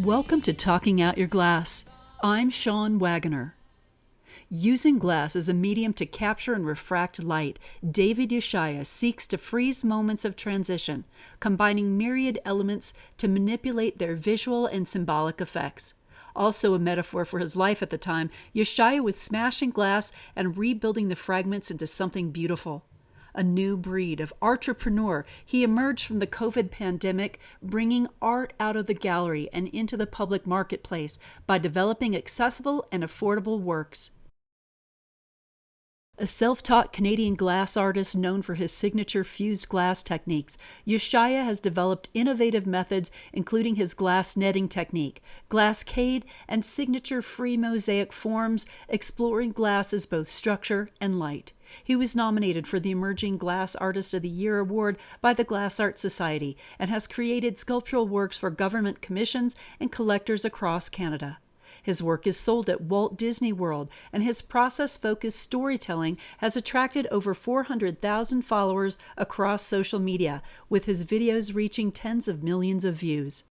Welcome to Talking Out Your Glass. I'm Sean Wagoner. Using glass as a medium to capture and refract light, David Yeshia seeks to freeze moments of transition, combining myriad elements to manipulate their visual and symbolic effects. Also a metaphor for his life at the time, Yeshia was smashing glass and rebuilding the fragments into something beautiful. A new breed of artrepreneur, he emerged from the COVID pandemic, bringing art out of the gallery and into the public marketplace by developing accessible and affordable works. A self-taught Canadian glass artist known for his signature fused glass techniques, Yeshia has developed innovative methods including his glass netting technique, glasscade, and signature free mosaic forms, exploring glass as both structure and light. He was nominated for the Emerging Glass Artist of the Year award by the Glass Art Society and has created sculptural works for government commissions and collectors across Canada. His work is sold at Walt Disney World, and his process-focused storytelling has attracted over 400,000 followers across social media, with his videos reaching tens of millions of views.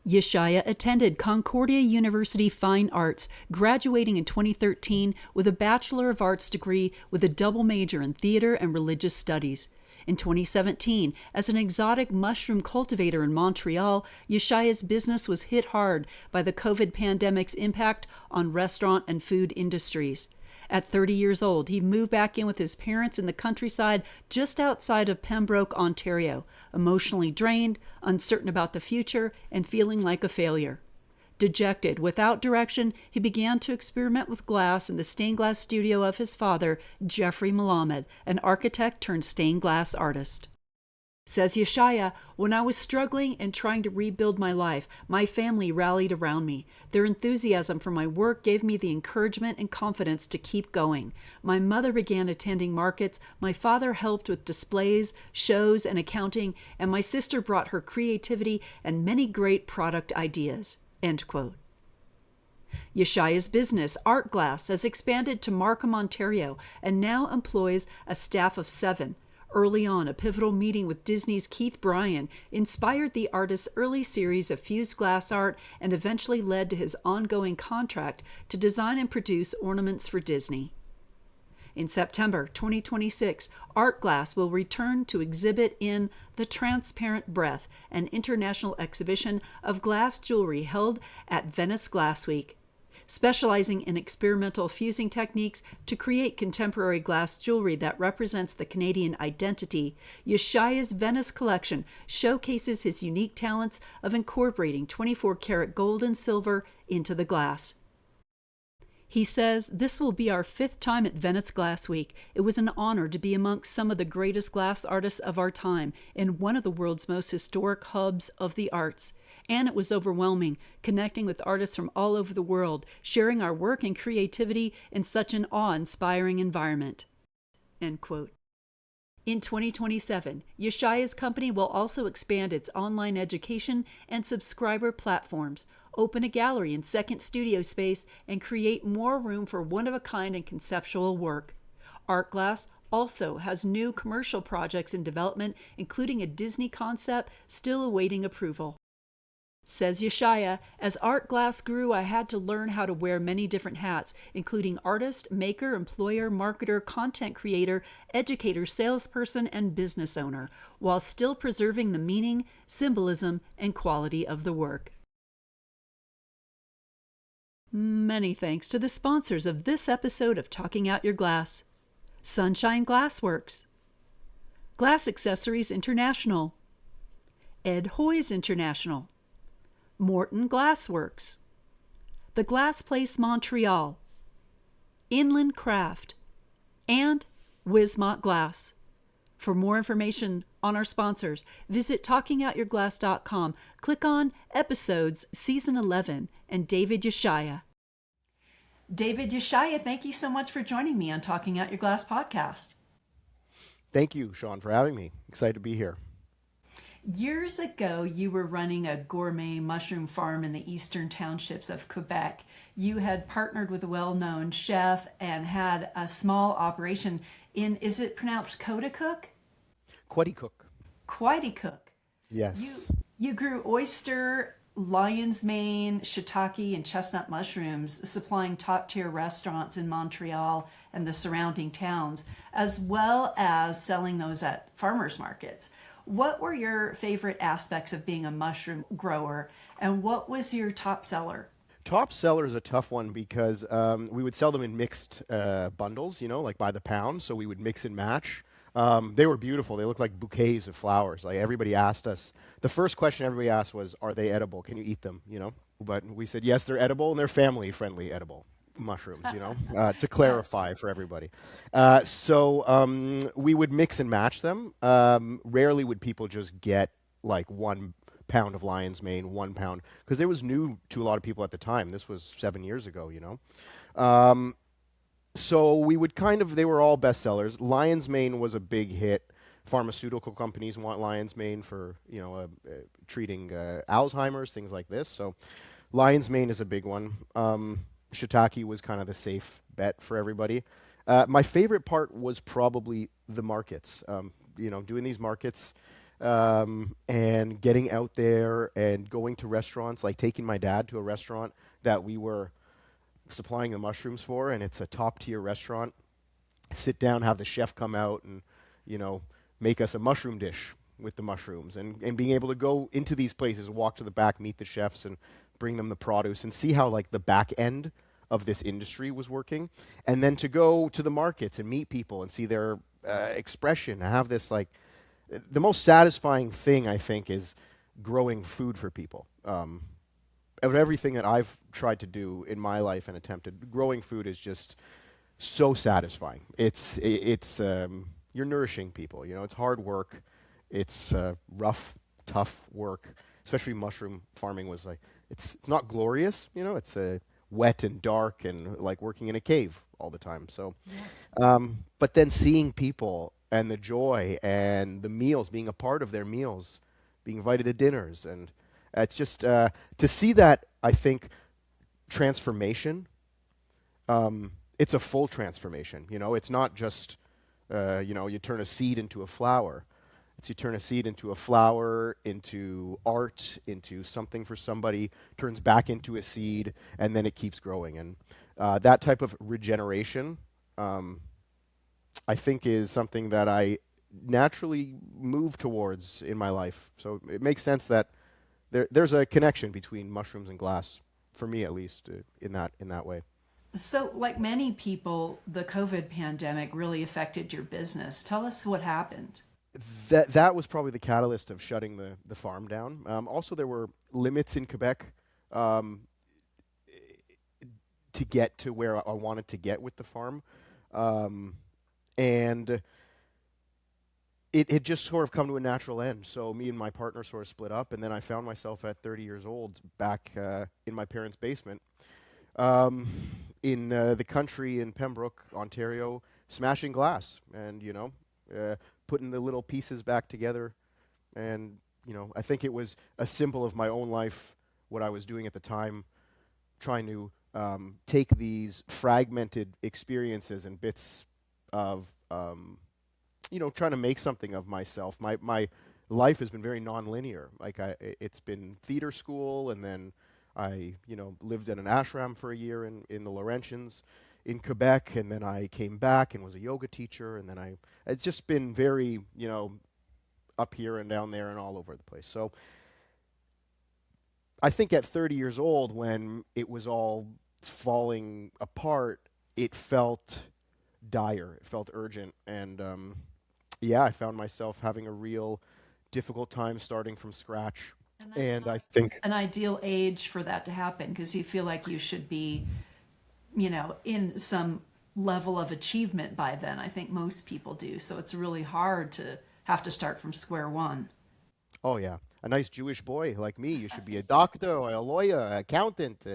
Yeshia attended Concordia University Fine Arts, graduating in 2013 with a Bachelor of Arts Degree with a double major in theater and religious studies. In 2017, as an exotic mushroom cultivator in Montreal, Yeshia's business was hit hard by the COVID pandemic's impact on restaurant and food industries. At 30 years old, he moved back in with his parents in the countryside just outside of Pembroke, Ontario, emotionally drained, uncertain about the future, and feeling like a failure. Dejected, without direction, he began to experiment with glass in the stained glass studio of his father, Jeffrey Melamed, an architect turned stained glass artist. Says Yeshia, "When I was struggling and trying to rebuild my life, my family rallied around me. Their enthusiasm for my work gave me the encouragement and confidence to keep going. My mother began attending markets, my father helped with displays, shows, and accounting, and my sister brought her creativity and many great product ideas." End quote. Yeshia's business, Artglas, has expanded to Markham, Ontario, and now employs a staff of 7. Early on, a pivotal meeting with Disney's Keith Bryan inspired the artist's early series of fused glass art and eventually led to his ongoing contract to design and produce ornaments for Disney. In September 2026, Artglas will return to exhibit in The Transparent Breath, an international exhibition of glass jewelry held at Venice Glass Week. Specializing in experimental fusing techniques to create contemporary glass jewelry that represents the Canadian identity, Yeshia's Venice collection showcases his unique talents of incorporating 24-karat gold and silver into the glass. He says, "This will be our 5th time at Venice Glass Week. It was an honor to be amongst some of the greatest glass artists of our time in one of the world's most historic hubs of the arts. And it was overwhelming, connecting with artists from all over the world, sharing our work and creativity in such an awe-inspiring environment." End quote. In 2027, Yeshia's company will also expand its online education and subscriber platforms, open a gallery and second studio space, and create more room for one-of-a-kind and conceptual work. Artglas also has new commercial projects in development, including a Disney concept still awaiting approval. Says Yeshia, "As Artglas grew, I had to learn how to wear many different hats, including artist, maker, employer, marketer, content creator, educator, salesperson, and business owner, while still preserving the meaning, symbolism, and quality of the work." Many thanks to the sponsors of this episode of Talking Out Your Glass. Sunshine Glassworks, Glass Accessories International, Ed Hoy's International, Morton Glassworks, The Glass Place Montreal, Inland Craft, and Wismont Glass. For more information on our sponsors, visit talkingoutyourglass.com, click on Episodes Season 11, and David Yeshia. David Yeshia, thank you so much for joining me on Talking Out Your Glass podcast. Thank you, Sean, for having me. Excited to be here. Years ago, you were running a gourmet mushroom farm in the eastern townships of Quebec. You had partnered with a well-known chef and had a small operation in, is it pronounced Quaticook? Quaticook. Quaticook. Yes. You grew oyster lion's mane, shiitake, and chestnut mushrooms, supplying top tier restaurants in Montreal and the surrounding towns, as well as selling those at farmers markets. What were your favorite aspects of being a mushroom grower, and what was your top seller? Top seller is a tough one because we would sell them in mixed bundles, like by the pound. So we would mix and match. They were beautiful. They looked like bouquets of flowers. Like everybody asked us, the first question everybody asked was, "Are they edible? Can you eat them?" But we said yes, they're edible and they're family-friendly edible mushrooms. To clarify for everybody. So we would mix and match them. Rarely would people just get like 1 pound of lion's mane, 1 pound, because it was new to a lot of people at the time. This was 7 years ago. So we would they were all bestsellers. Lion's mane was a big hit. Pharmaceutical companies want lion's mane for, treating Alzheimer's, things like this. So lion's mane is a big one. Shiitake was kind of the safe bet for everybody. My favorite part was probably the markets. Doing these markets, and getting out there and going to restaurants, like taking my dad to a restaurant that we were supplying the mushrooms for, and it's a top tier restaurant. Sit down, have the chef come out and, make us a mushroom dish with the mushrooms, and being able to go into these places, walk to the back, meet the chefs and bring them the produce and see how like the back end of this industry was working. And then to go to the markets and meet people and see their expression, have this like, the most satisfying thing, I think, is growing food for people. Of everything that I've tried to do in my life and attempted, growing food is just so satisfying. It's you're nourishing people. It's hard work. It's rough, tough work. Especially mushroom farming was like, it's not glorious. It's wet and dark and like working in a cave all the time. So, but then seeing people and the joy and the meals, being a part of their meals, being invited to dinners, and it's just to see that, I think, transformation. It's a full transformation. It's not just you turn a seed into a flower. It's you turn a seed into a flower, into art, into something for somebody, turns back into a seed, and then it keeps growing. And that type of regeneration, I think, is something that I naturally move towards in my life. So it makes sense that there's a connection between mushrooms and glass, for me at least, in that way. So, like many people, the COVID pandemic really affected your business. Tell us what happened. That was probably the catalyst of shutting the farm down. Also, there were limits in Quebec to get to where I wanted to get with the farm. And it had just sort of come to a natural end. So me and my partner sort of split up, and then I found myself at 30 years old back in my parents' basement in the country in Pembroke, Ontario, smashing glass and, putting the little pieces back together. And, I think it was a symbol of my own life, what I was doing at the time, trying to take these fragmented experiences and bits of, trying to make something of myself. My life has been very nonlinear. Like it's been theater school, and then I, lived at an ashram for a year in the Laurentians in Quebec, and then I came back and was a yoga teacher, and then it's just been very, up here and down there and all over the place. So I think at 30 years old, when it was all falling apart, it felt dire. It felt urgent. And I found myself having a real difficult time starting from scratch. And I think an ideal age for that to happen, because you feel like you should be, in some level of achievement by then. I think most people do. So it's really hard to have to start from square one. Oh, yeah. A nice Jewish boy like me, you should be a doctor or a lawyer, an accountant.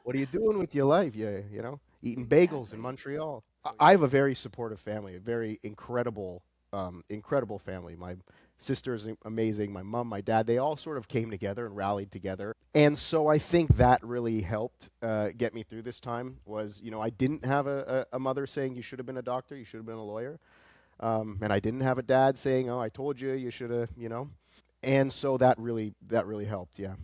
What are you doing with your life? Eating bagels in Montreal. I have a very supportive family, a very incredible family. My sister is amazing. My mom, my dad, they all sort of came together and rallied together. And so I think that really helped get me through this time was, I didn't have a mother saying you should have been a doctor, you should have been a lawyer. And I didn't have a dad saying, oh, I told you, you should have, And so that really helped, yeah.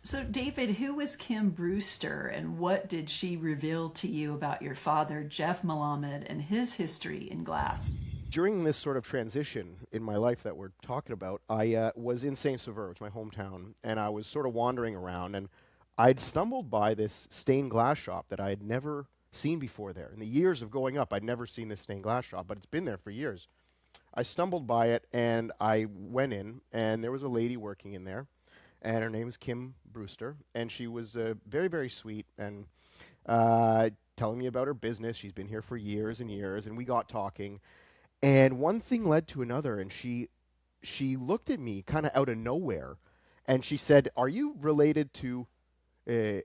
So, David, who was Kim Brewster and what did she reveal to you about your father, Jeff Melamed, and his history in glass? During this sort of transition in my life that we're talking about, I was in Saint Sauveur, which is my hometown, and I was sort of wandering around, and I'd stumbled by this stained glass shop that I had never seen before there. In the years of going up, I'd never seen this stained glass shop, but it's been there for years. I stumbled by it, and I went in, and there was a lady working in there, and her name is Kim Brewster, and she was very, very sweet, and telling me about her business. She's been here for years and years, and we got talking. And one thing led to another, and she looked at me kind of out of nowhere, and she said, "Are you related to a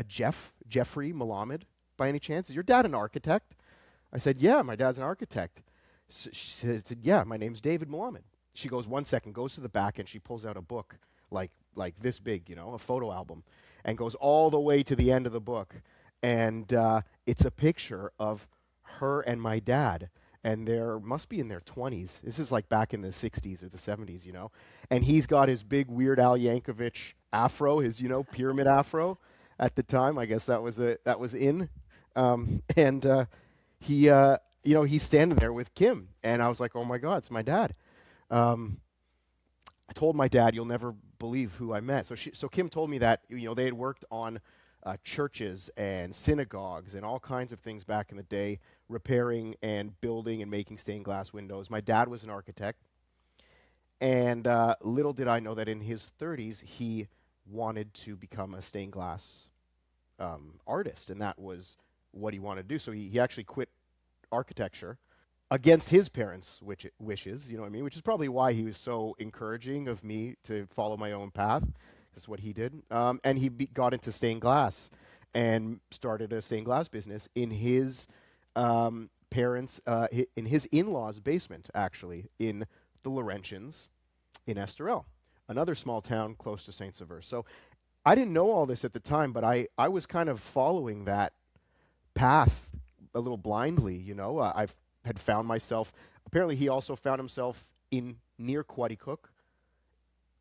Jeffrey Melamed by any chance? Is your dad an architect?" I said, "Yeah, my dad's an architect." So she said, "Yeah, my name's David Melamed." She goes, "One second," goes to the back, and she pulls out a book like this big, a photo album, and goes all the way to the end of the book, and it's a picture of her and my dad. And they must be in their 20s. This is like back in the 60s or the 70s, And he's got his big Weird Al Yankovic afro, his, pyramid afro at the time. I guess that was in. And he's standing there with Kim. And I was like, oh my God, it's my dad. I told my dad, you'll never believe who I met. So Kim told me that, they had worked on churches and synagogues and all kinds of things back in the day, repairing and building and making stained glass windows. My dad was an architect, and little did I know that in his 30s he wanted to become a stained glass artist, and that was what he wanted to do. So he actually quit architecture against his parents' wishes, which is probably why he was so encouraging of me to follow my own path. That's what he did. And he got into stained glass and started a stained glass business in his parents, in his in-laws' basement, actually, in the Laurentians in Estoril, another small town close to Saint Sauveur. So I didn't know all this at the time, but I was kind of following that path a little blindly, I had found myself, apparently he also found himself in near Quaticook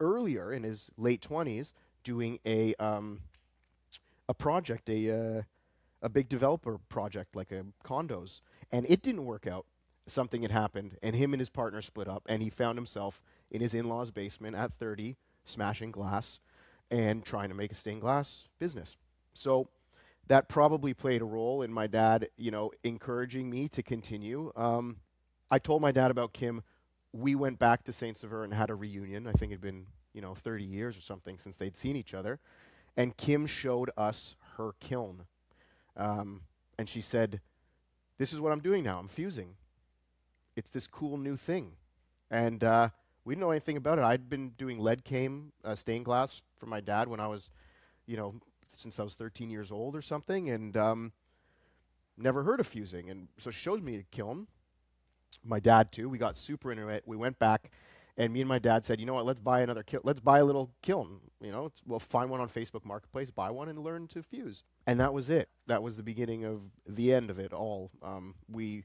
earlier in his late 20s doing a project, a big developer project, like condos, and it didn't work out. Something had happened, and him and his partner split up, and he found himself in his in-laws' basement at 30, smashing glass and trying to make a stained glass business. So that probably played a role in my dad, encouraging me to continue. I told my dad about Kim. We went back to Saint Sauveur and had a reunion. I think it had been, 30 years or something since they'd seen each other. And Kim showed us her kiln. And she said, "This is what I'm doing now. I'm fusing. It's this cool new thing." And we didn't know anything about it. I'd been doing lead came stained glass for my dad when I was, since I was 13 years old or something, and never heard of fusing. And so she showed me a kiln. My dad too. We got super into it. We went back, and me and my dad said, "You know what? Let's buy another kiln. Let's buy a little kiln. We'll find one on Facebook Marketplace, buy one, and learn to fuse." And that was it. That was the beginning of the end of it all. We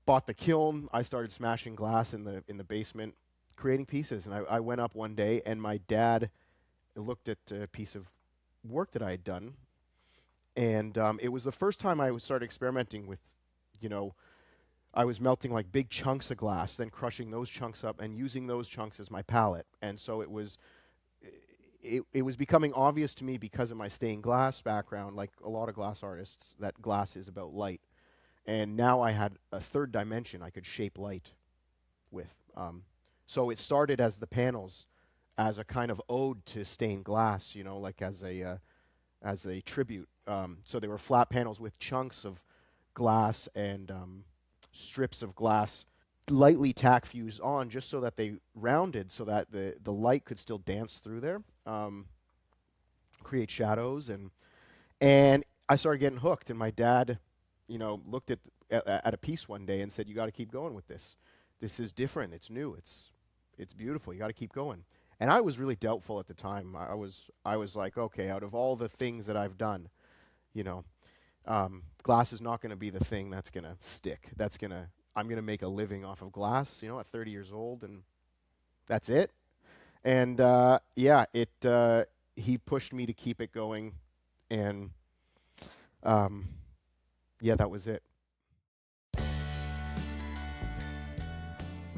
bought the kiln. I started smashing glass in the basement, creating pieces. And I went up one day, and my dad looked at a piece of work that I had done, and it was the first time I started experimenting with, I was melting like big chunks of glass, then crushing those chunks up and using those chunks as my palette. And so it was becoming obvious to me, because of my stained glass background, like a lot of glass artists, that glass is about light. And now I had a third dimension I could shape light with. So it started as the panels, as a kind of ode to stained glass, like as a tribute. So they were flat panels with chunks of glass and strips of glass lightly tack fused on, just so that they rounded, so that the light could still dance through there, create shadows, and I started getting hooked. And my dad, looked at a piece one day and said, "You got to keep going with this. This is different. It's new. It's beautiful. You got to keep going." And I was really doubtful at the time. I was like, okay, out of all the things that I've done, glass is not going to be the thing that's going to stick. I'm going to make a living off of glass, at 30 years old, and that's it. And he pushed me to keep it going, and yeah, that was it.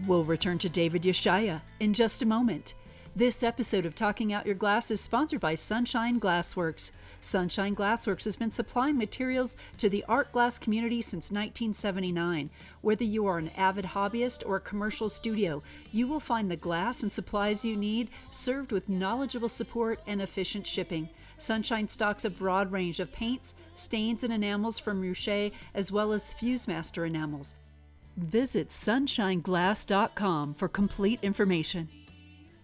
We'll return to David Yeshia in just a moment. This episode of Talking Out Your Glass is sponsored by Sunshine Glassworks. Sunshine Glassworks has been supplying materials to the Artglas community since 1979. Whether you are an avid hobbyist or a commercial studio, you will find the glass and supplies you need served with knowledgeable support and efficient shipping. Sunshine stocks a broad range of paints, stains, and enamels from Ruche, as well as FuseMaster enamels. Visit sunshineglass.com for complete information.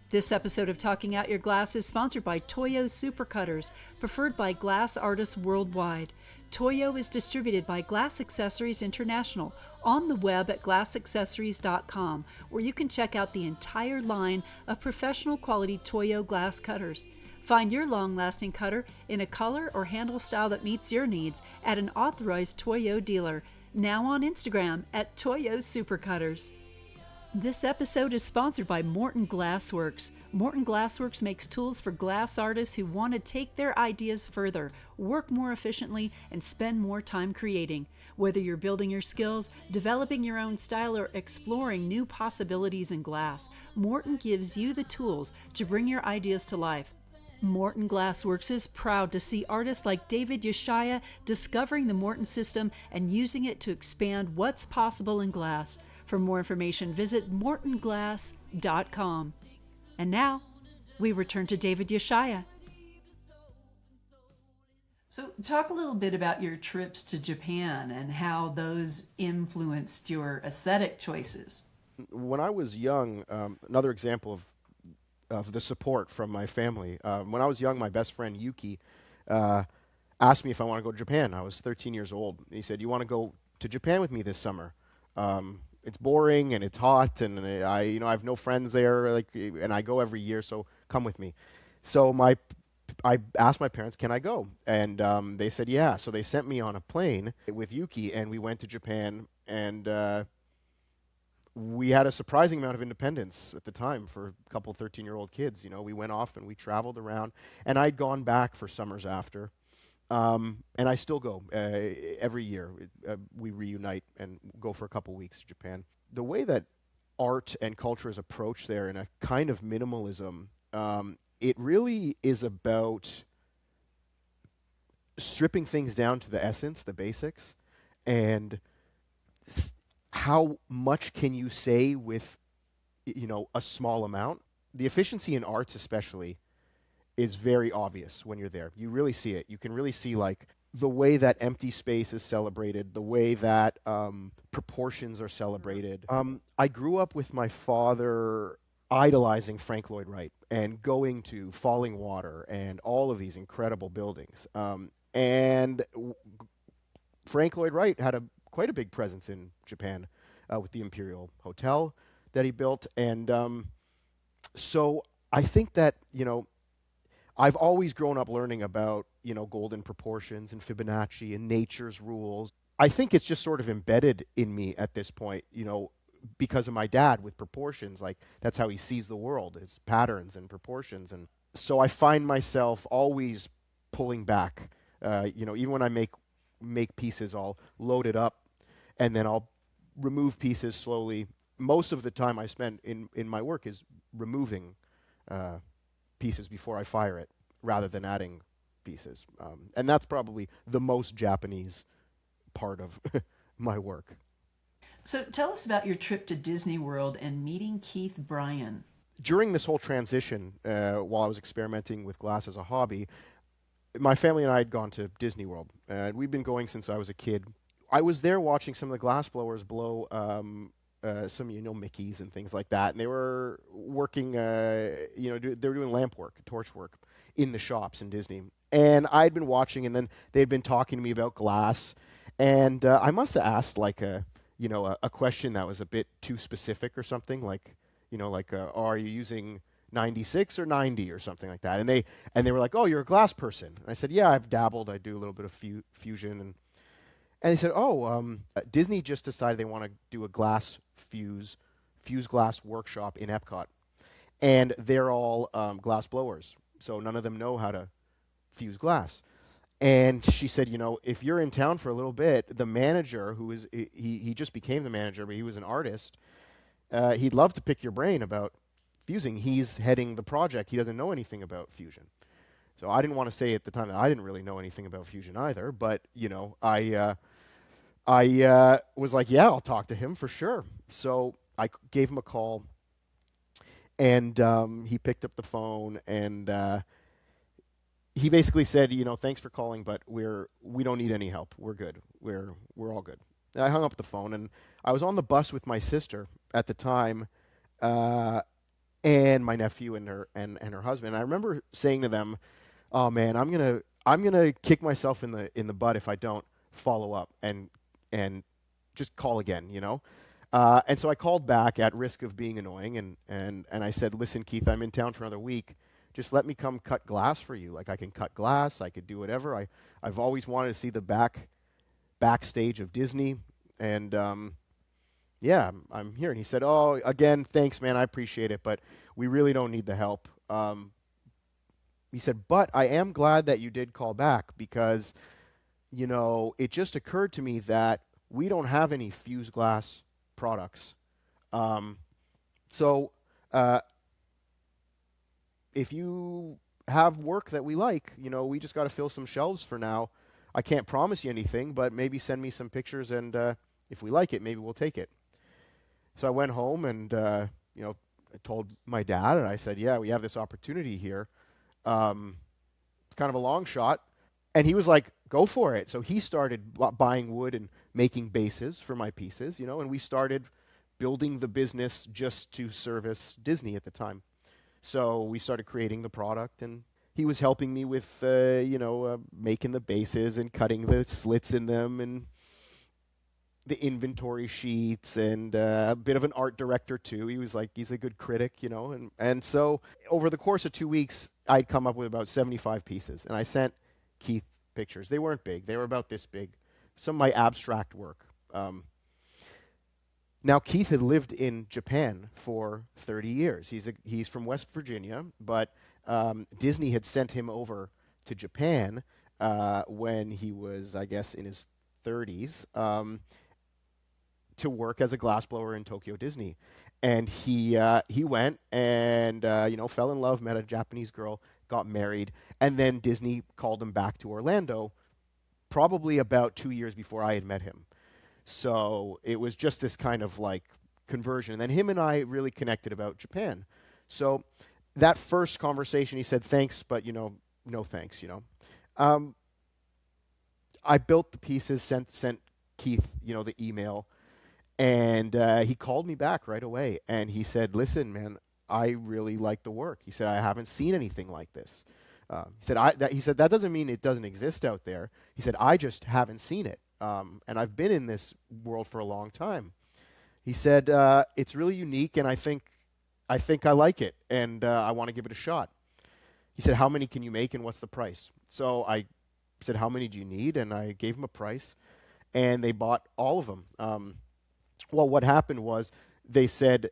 This episode of Talking Out Your Glass is sponsored by Toyo Supercutters, preferred by glass artists worldwide. Toyo is distributed by Glass Accessories International on the web at glassaccessories.com, where you can check out the entire line of professional quality Toyo glass cutters. Find your long-lasting cutter in a color or handle style that meets your needs at an authorized Toyo dealer, now on Instagram at Toyo Supercutters. This episode is sponsored by Morton Glassworks. Morton Glassworks makes tools for glass artists who want to take their ideas further, work more efficiently, and spend more time creating. Whether you're building your skills, developing your own style, or exploring new possibilities in glass, Morton gives you the tools to bring your ideas to life. Morton Glassworks is proud to see artists like David Yeshia discovering the Morton system and using it to expand what's possible in glass. For more information, visit mortonglass.com. And now, we return to David Yeshia. So talk a little bit about your trips to Japan and how those influenced your aesthetic choices. When I was young, another example of the support from my family. When I was young, my best friend Yuki asked me if I want to go to Japan. I was 13 years old. He said, "You want to go to Japan with me this summer? It's boring and it's hot, and I have no friends there. And I go every year, so come with me." So I asked my parents, "Can I go?" And they said, "Yeah." So they sent me on a plane with Yuki, and we went to Japan, and we had a surprising amount of independence at the time for a couple 13-year-old kids. We went off and we traveled around, and I'd gone back for summers after. And I still go every year. We reunite and go for a couple weeks to Japan. The way that art and culture is approached there in a kind of minimalism, it really is about stripping things down to the essence, the basics, and how much can you say with a small amount. The efficiency in arts especially is very obvious when you're there. You really see it. You can really see the way that empty space is celebrated, the way that proportions are celebrated. I grew up with my father idolizing Frank Lloyd Wright and going to Falling Water and all of these incredible buildings. And Frank Lloyd Wright had quite a big presence in Japan with the Imperial Hotel that he built. And so I think that, I've always grown up learning about, golden proportions and Fibonacci and nature's rules. I think it's just sort of embedded in me at this point, because of my dad with proportions. That's how he sees the world, it's patterns and proportions. And so I find myself always pulling back. Even when I make pieces, I'll load it up and then I'll remove pieces slowly. Most of the time I spend in my work is removing pieces before I fire it, rather than adding pieces. And that's probably the most Japanese part of my work. So tell us about your trip to Disney World and meeting Keith Bryan. During this whole transition, while I was experimenting with glass as a hobby, my family and I had gone to Disney World. We'd been going since I was a kid. I was there watching some of the glass blowers blow some Mickeys and things like that, and they were working they were doing lamp work, torch work in the shops in Disney. And I'd been watching, and then they'd been talking to me about glass, and I must have asked a question that was a bit too specific or something, are you using 96 or 90 or something like that? And they were like, "Oh, you're a glass person." And I said, "Yeah, I've dabbled. I do a little bit of fusion." And they said, Disney just decided they want to do a glass fuse glass workshop in Epcot. And they're all glass blowers. so none of them know how to fuse glass. And she said, if you're in town for a little bit, the manager, he just became the manager, but he was an artist, he'd love to pick your brain about fusing. He's heading the project. He doesn't know anything about fusion. So I didn't want to say at the time that I didn't really know anything about fusion either, but, I was like, yeah, I'll talk to him for sure. So I gave him a call, and he picked up the phone, and he basically said, thanks for calling, but we don't need any help. We're good. We're all good. And I hung up the phone, and I was on the bus with my sister at the time, and my nephew and her husband. And I remember saying to them, "Oh man, I'm gonna kick myself in the butt if I don't follow up and just call again." And so I called back at risk of being annoying, and I said, "Listen, Keith, I'm in town for another week. Just let me come cut glass for you. Like, I can cut glass, I could do whatever. I've always wanted to see the backstage of Disney, and yeah, I'm here." And he said, "Oh, again, thanks, man, I appreciate it, but we really don't need the help." He said, "But I am glad that you did call back, because it just occurred to me that we don't have any fused glass products. So if you have work that we like, we just got to fill some shelves for now. I can't promise you anything, but maybe send me some pictures, and if we like it, maybe we'll take it." So I went home, and I told my dad, and I said, "Yeah, we have this opportunity here. It's kind of a long shot." And he was like, "Go for it." So he started buying wood and making bases for my pieces, and we started building the business just to service Disney at the time. So we started creating the product, and he was helping me with, making the bases and cutting the slits in them and the inventory sheets, and a bit of an art director too. He's a good critic, and so over the course of 2 weeks, I'd come up with about 75 pieces, and I sent Keith pictures. They weren't big. They were about this big. Some of my abstract work. Now, Keith had lived in Japan for 30 years. He's from West Virginia, but Disney had sent him over to Japan when he was, I guess, in his 30s, to work as a glassblower in Tokyo Disney. And he went and fell in love, met a Japanese girl, got married, and then Disney called him back to Orlando, probably about 2 years before I had met him. So it was just this kind of like conversion. And then him and I really connected about Japan. So that first conversation, he said, "Thanks, but no thanks." I built the pieces, sent Keith, the email, and he called me back right away, and he said, "Listen, man, I really like the work." He said, "I haven't seen anything like this." He said, "That doesn't mean it doesn't exist out there." He said, "I just haven't seen it. And I've been in this world for a long time." He said, "It's really unique, and I think I like it, and I want to give it a shot." He said, "How many can you make, and what's the price?" So I said, "How many do you need?" And I gave him a price, and they bought all of them. Well, what happened was they said,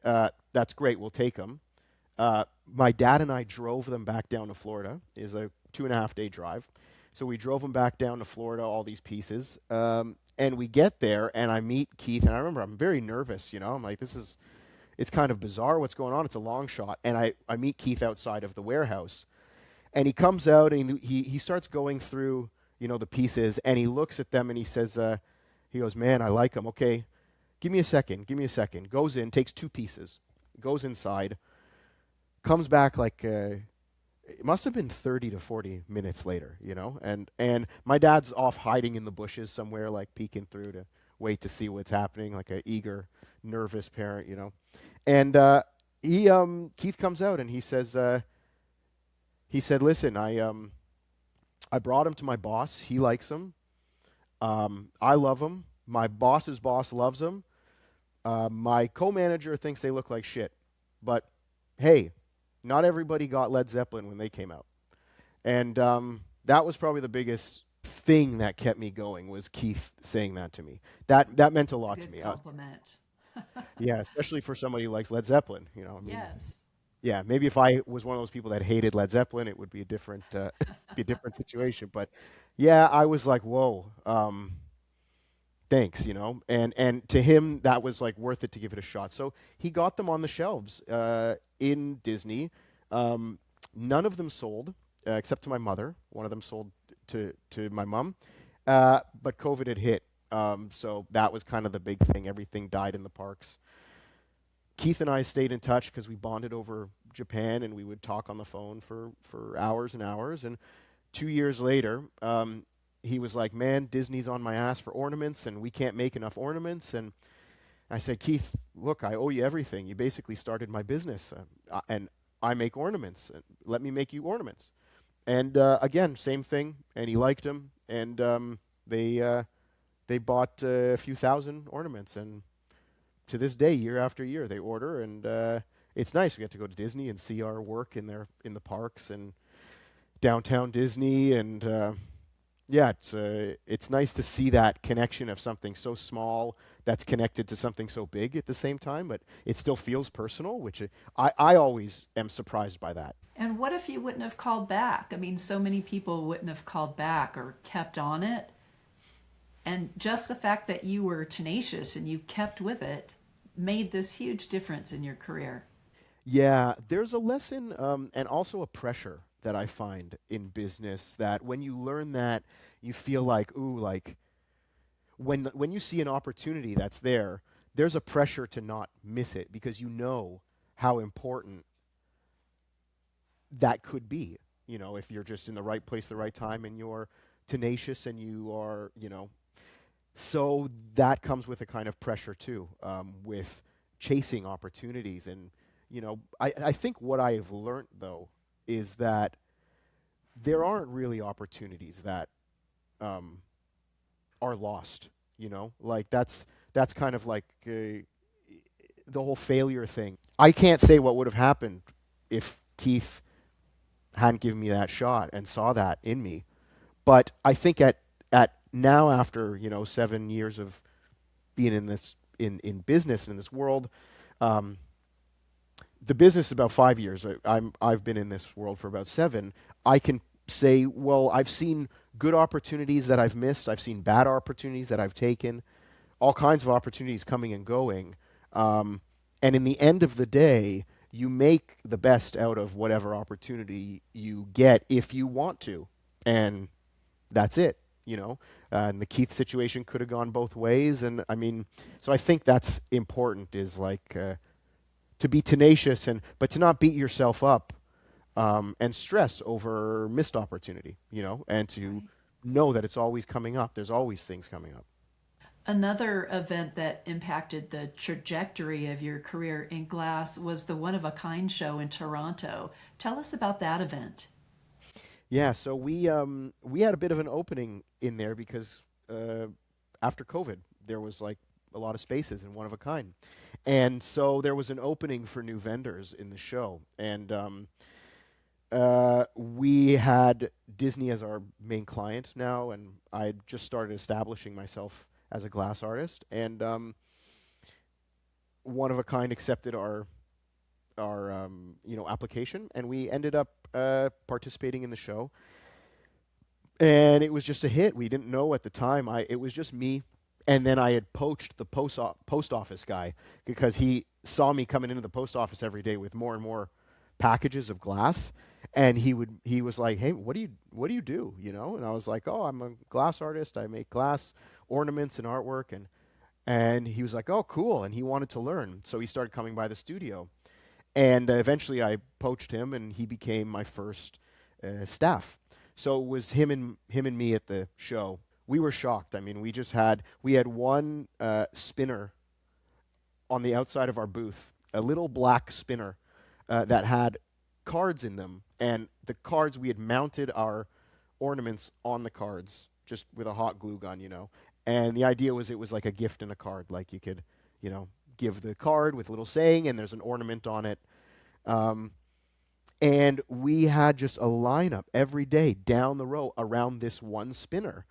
"That's great, we'll take them." My dad and I drove them back down to Florida. It was a 2.5-day drive. So we drove them back down to Florida, all these pieces. And we get there, and I meet Keith. And I remember I'm very nervous, I'm like, it's kind of bizarre what's going on. It's a long shot. And I meet Keith outside of the warehouse. And he comes out, and he starts going through, the pieces. And he looks at them, and he says, he goes, "Man, I like them. Okay, give me a second. Goes in, takes 2 pieces, goes inside, comes back like... it must have been 30 to 40 minutes later, and my dad's off hiding in the bushes somewhere, like peeking through to wait to see what's happening, like an eager, nervous parent, And Keith comes out, and he said, "Listen, I brought him to my boss. He likes him. I love him. My boss's boss loves him. My co-manager thinks they look like shit, but hey, not everybody got Led Zeppelin when they came out." And that was probably the biggest thing that kept me going, was Keith saying that to me. That meant a lot to me. Compliment. Yeah, especially for somebody who likes Led Zeppelin. Yes. Yeah, maybe if I was one of those people that hated Led Zeppelin, it would be a different be a different situation. But yeah, I was like, whoa, thanks, and to him that was like worth it to give it a shot. So he got them on the shelves in Disney. Um, None of them sold except to my mother. One of them sold to my mom, but COVID had hit, so that was kind of the big thing. Everything died in the parks. Keith and I stayed in touch because we bonded over Japan, and we would talk on the phone for hours and hours. And 2 years later, he was like, "Man, Disney's on my ass for ornaments, and we can't make enough ornaments." And I said, "Keith, look, I owe you everything. You basically started my business, and I make ornaments. Let me make you ornaments." And again, same thing. And he liked them, and they bought a few thousand ornaments, and to this day, year after year, they order, and it's nice. We get to go to Disney and see our work in the parks and downtown Disney, and yeah, it's nice to see that connection of something so small that's connected to something so big at the same time, but it still feels personal, which I always am surprised by that. And what if you wouldn't have called back? I mean, so many people wouldn't have called back or kept on it. And just the fact that you were tenacious and you kept with it made this huge difference in your career. Yeah, there's a lesson and also a pressure that I find in business that when you learn that, you feel like, ooh, like when you see an opportunity that's there, there's a pressure to not miss it because you know how important that could be. If you're just in the right place, the right time, and you're tenacious and you are, so that comes with a kind of pressure too, with chasing opportunities. And, I think what I have learned, though, is that there aren't really opportunities that are lost, Like that's kind of like the whole failure thing. I can't say what would have happened if Keith hadn't given me that shot and saw that in me. But I think at now, after 7 years of being in business and in this world, the business is about 5 years. I've been in this world for about 7. I can say, well, I've seen good opportunities that I've missed. I've seen bad opportunities that I've taken. All kinds of opportunities coming and going. And in the end of the day, you make the best out of whatever opportunity you get if you want to, and that's it. And the Keith situation could have gone both ways, and I mean, so I think that's important. Is like to be tenacious, but to not beat yourself up and stress over missed opportunity. And to Right. know that it's always coming up. There's always things coming up. Another event that impacted the trajectory of your career in glass was the One of a Kind show in Toronto. Tell us about that event. Yeah, so we had a bit of an opening in there because after COVID, there was like a lot of spaces in One of a Kind, and so there was an opening for new vendors in the show, and we had Disney as our main client now, and I just started establishing myself as a glass artist, and One of a Kind accepted our application, and we ended up participating in the show, and it was just a hit. We didn't know at the time. It was just me, and then I had poached the post office guy because he saw me coming into the post office every day with more and more packages of glass, and he was like, "Hey, what do you do?" And I was like, "Oh, I'm a glass artist. I make glass ornaments and artwork." And he was like, "Oh, cool," and he wanted to learn, so he started coming by the studio. And eventually I poached him, and he became my first staff. So it was him and me at the show. We were shocked. I mean, we had one spinner on the outside of our booth, a little black spinner that had cards in them, and the cards, we had mounted our ornaments on the cards just with a hot glue gun. And the idea was it was like a gift in a card, like you could, give the card with a little saying, and there's an ornament on it. And we had just a lineup every day down the row around this one spinner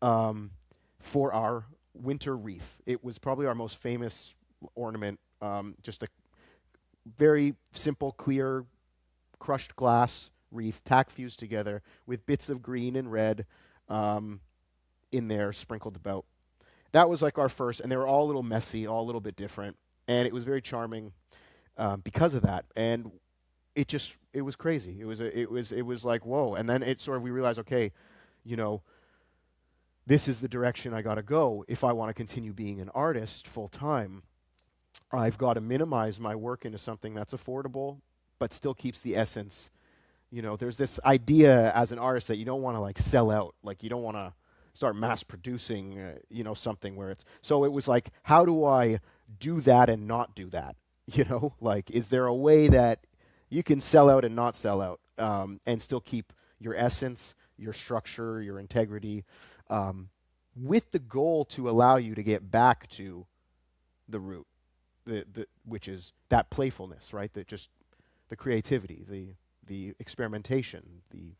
for our winter wreath. It was probably our most famous ornament, just a very simple, clear, crushed glass wreath, tack fused together with bits of green and red in there sprinkled about. That was like our first, and they were all a little messy, all a little bit different, and it was very charming because of that. And it was crazy. It was like, whoa. And then we realized, okay, you know, this is the direction I got to go if I want to continue being an artist full time. I've got to minimize my work into something that's affordable, but still keeps the essence. You know, there's this idea as an artist that you don't want to like sell out, like you don't want to start mass producing, you know, something where it's. So it was like, how do I do that and not do that? You know, like, is there a way that you can sell out and not sell out, and still keep your essence, your structure, your integrity, with the goal to allow you to get back to the root, which is that playfulness, right? That just the creativity, the experimentation, the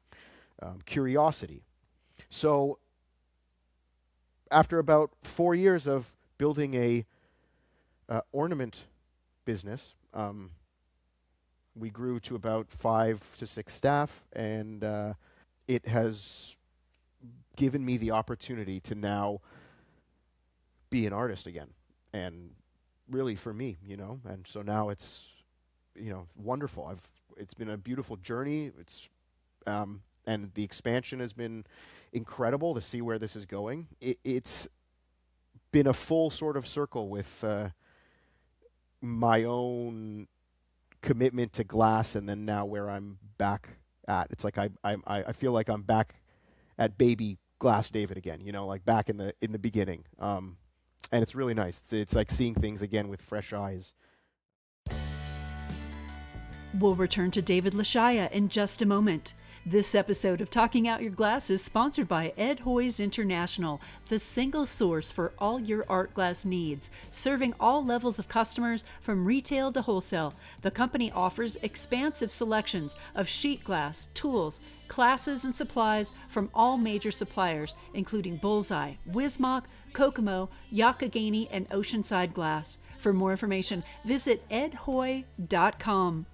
curiosity. So after about 4 years of building a ornament business, we grew to about 5 to 6 staff, and it has given me the opportunity to now be an artist again, and really for me, you know. And so now it's, you know, wonderful. It's been a beautiful journey. It's and the expansion has been incredible to see where this is going. It's been a full sort of circle with my own commitment to glass, and then now where I'm back at. It's like I feel like I'm back at baby glass David again, you know, like back in the beginning. And it's really nice. It's like seeing things again with fresh eyes. We'll return to David Yeshia in just a moment. This episode of Talking Out Your Glass is sponsored by Ed Hoy's International, the single source for all your Artglas needs, serving all levels of customers from retail to wholesale. The company offers expansive selections of sheet glass, tools, classes, and supplies from all major suppliers, including Bullseye, Wismach, Kokomo, Yakagani, and Oceanside Glass. For more information, visit edhoy.com.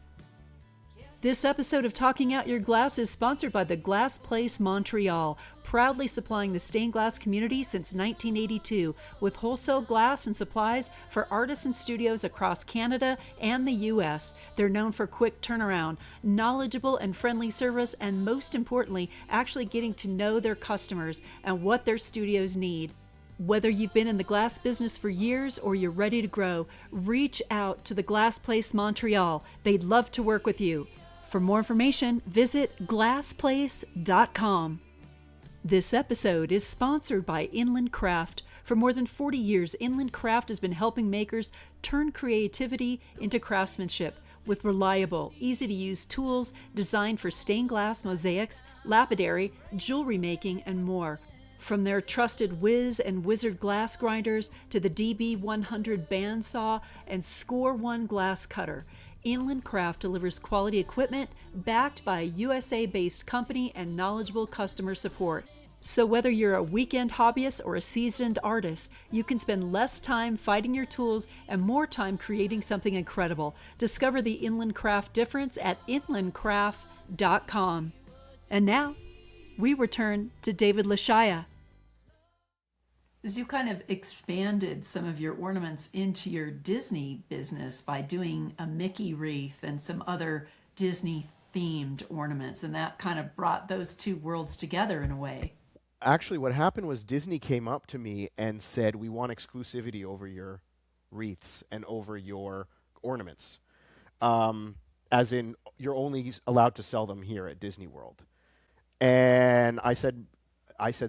This episode of Talking Out Your Glass is sponsored by the Glass Place Montreal, proudly supplying the stained glass community since 1982 with wholesale glass and supplies for artists and studios across Canada and the U.S. They're known for quick turnaround, knowledgeable and friendly service, and most importantly, actually getting to know their customers and what their studios need. Whether you've been in the glass business for years or you're ready to grow, reach out to the Glass Place Montreal. They'd love to work with you. For more information, visit glassplace.com. This episode is sponsored by Inland Craft. For more than 40 years, Inland Craft has been helping makers turn creativity into craftsmanship with reliable, easy-to-use tools designed for stained glass mosaics, lapidary, jewelry making, and more. From their trusted Whiz and Wizard glass grinders to the DB100 bandsaw and Score One glass cutter, Inland Craft delivers quality equipment backed by a USA-based company and knowledgeable customer support. So whether you're a weekend hobbyist or a seasoned artist, you can spend less time fighting your tools and more time creating something incredible. Discover the Inland Craft difference at inlandcraft.com. And now, we return to David Yeshia. As you kind of expanded some of your ornaments into your Disney business by doing a Mickey wreath and some other Disney-themed ornaments, and that kind of brought those two worlds together in a way. Actually, what happened was Disney came up to me and said, we want exclusivity over your wreaths and over your ornaments. As in, you're only allowed to sell them here at Disney World. And I said,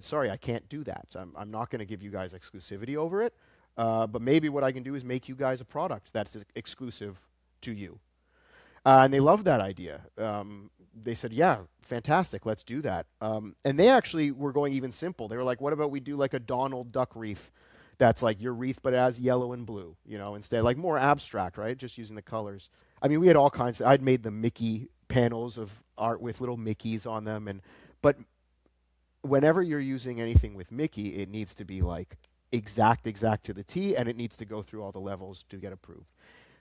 sorry, I can't do that. I'm not going to give you guys exclusivity over it. But maybe what I can do is make you guys a product that's exclusive to you. And they loved that idea. They said, yeah, fantastic, let's do that. And they actually were going even simple. They were like, what about we do like a Donald Duck wreath that's like your wreath, but it has yellow and blue, you know, instead, like more abstract, right? Just using the colors. I mean, we had all kinds. I'd made the Mickey panels of art with little Mickeys on them. But whenever you're using anything with Mickey, it needs to be like exact to the T, and it needs to go through all the levels to get approved.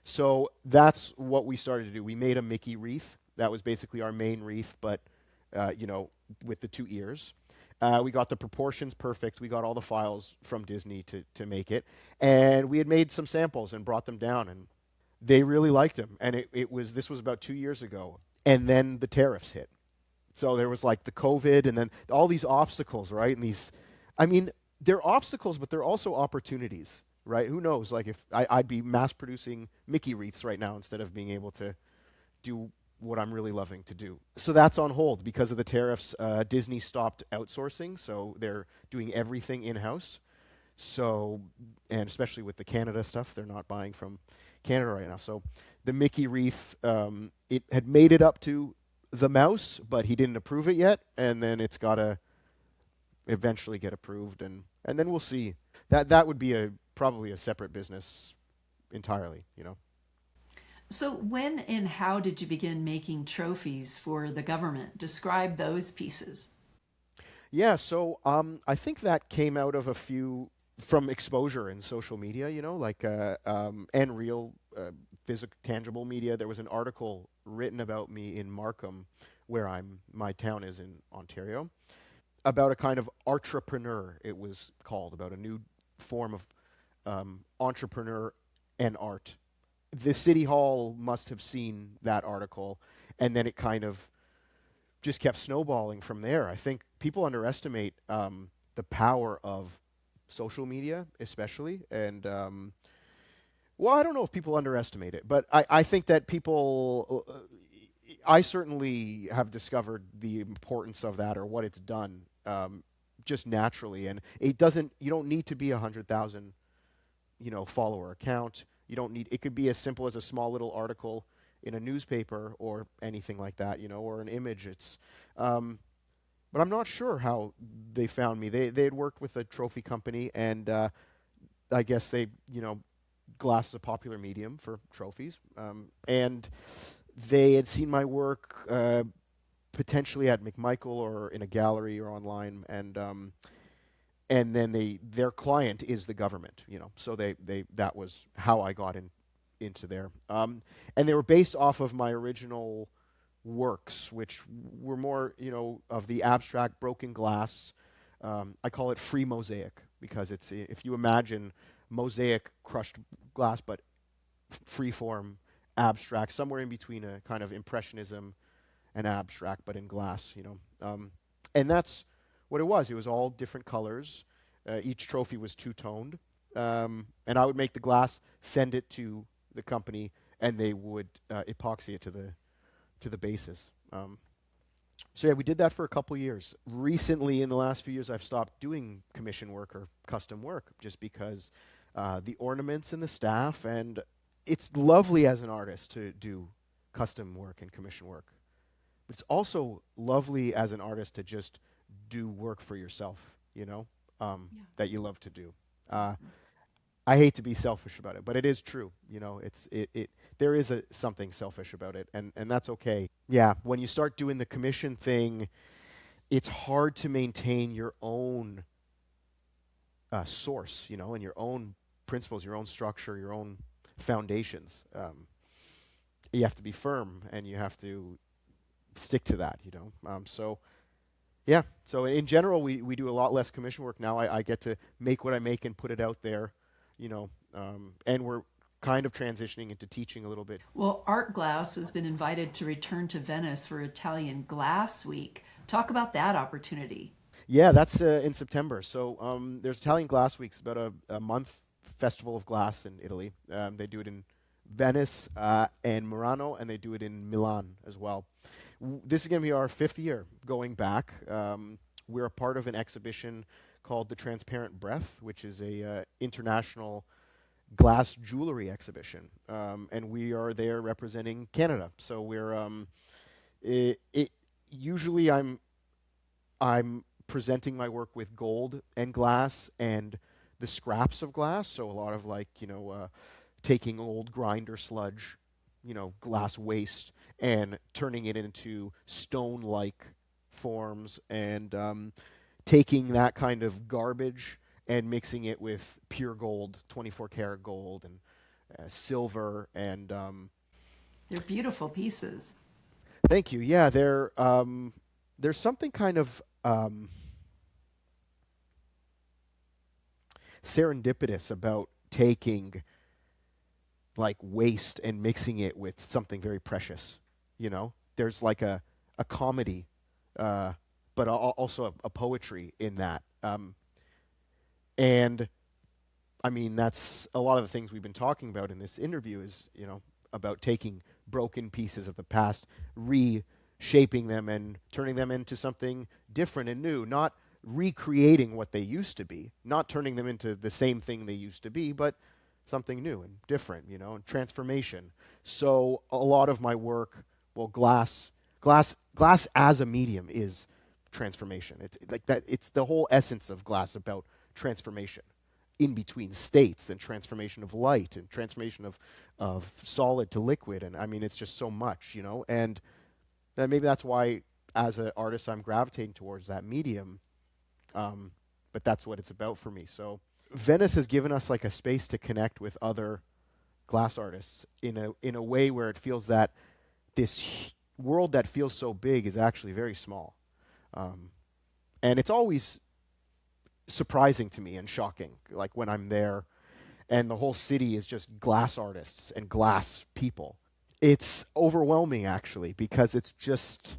So that's what we started to do. We made a Mickey wreath. That was basically our main wreath, but with the two ears. We got the proportions perfect. We got all the files from Disney to make it, and we had made some samples and brought them down, and they really liked them. And this was about 2 years ago, and then the tariffs hit. So there was like the COVID, and then all these obstacles, right? And I mean, they're obstacles, but they're also opportunities, right? Who knows? Like if I'd be mass producing Mickey wreaths right now instead of being able to do what I'm really loving to do. So that's on hold because of the tariffs. Disney stopped outsourcing, so they're doing everything in-house. So, and especially with the Canada stuff, they're not buying from Canada right now. So the Mickey wreath, it had made it up to the mouse, but he didn't approve it yet, and then it's got to eventually get approved, and then we'll see. That would be probably a separate business entirely, you know. So, when and how did you begin making trophies for the government? Describe those pieces. Yeah, so I think that came out of from exposure in social media, you know, like and real physical, tangible media. There was an article written about me in Markham, where my town is in Ontario, about a kind of artrepreneur. It was called about a new form of entrepreneur and art. The city hall must have seen that article, and then it kind of just kept snowballing from there. I think people underestimate the power of social media, especially, and well, I don't know if people underestimate it, but I think that people, I certainly have discovered the importance of that or what it's done just naturally, and you don't need to be 100,000, follower account. You don't need. It could be as simple as a small little article in a newspaper or anything like that, or an image. But I'm not sure how they found me. They had worked with a trophy company, and I guess glass is a popular medium for trophies, and they had seen my work potentially at McMichael or in a gallery or online, and then their client is the government, So that was how I got into there, and they were based off of my original works, which were more, of the abstract broken glass. I call it free mosaic because it's, if you imagine mosaic crushed glass, but free form abstract, somewhere in between a kind of impressionism and abstract, but in glass, and that's what it was. It was all different colors. Each trophy was two-toned. And I would make the glass, send it to the company, and they would epoxy it to the bases. So yeah, we did that for a couple years. Recently, in the last few years, I've stopped doing commission work or custom work just because the ornaments and the staff, and it's lovely as an artist to do custom work and commission work. But it's also lovely as an artist to just do work for yourself, that you love to do. I hate to be selfish about it, but it is true. There is something selfish about it, and that's okay. Yeah, when you start doing the commission thing, it's hard to maintain your own source, and your own principles, your own structure, your own foundations. You have to be firm, and you have to stick to that, Yeah, so in general, we do a lot less commission work now. I get to make what I make and put it out there, and we're kind of transitioning into teaching a little bit. Well, Artglas has been invited to return to Venice for Italian Glass Week. Talk about that opportunity. Yeah, that's in September. So there's Italian Glass Week. It's about a month festival of glass in Italy. They do it in Venice and Murano, and they do it in Milan as well. This is going to be our 5th year going back. We're a part of an exhibition called The Transparent Breath, which is a international glass jewelry exhibition, and we are there representing Canada. So we're usually I'm presenting my work with gold and glass and the scraps of glass. So a lot of taking old grinder sludge, glass waste, and turning it into stone-like forms, and taking that kind of garbage and mixing it with pure gold, 24 karat gold, and silver, and They're beautiful pieces. thank you. Yeah, there's something kind of serendipitous about taking like waste and mixing it with something very precious. There's like a comedy, but also a poetry in that. And I mean, that's a lot of the things we've been talking about in this interview is, about taking broken pieces of the past, reshaping them and turning them into something different and new, not recreating what they used to be, not turning them into the same thing they used to be, but something new and different, and transformation. So a lot of my work, well, glass as a medium is transformation. It's like that. It's the whole essence of glass about transformation in between states and transformation of light and transformation of solid to liquid. And I mean, it's just so much, and maybe that's why as an artist I'm gravitating towards that medium. But that's what it's about for me. So Venice has given us like a space to connect with other glass artists in a way where it feels that this world that feels so big is actually very small. And it's always surprising to me and shocking, like when I'm there and the whole city is just glass artists and glass people. It's overwhelming, actually, because it's just,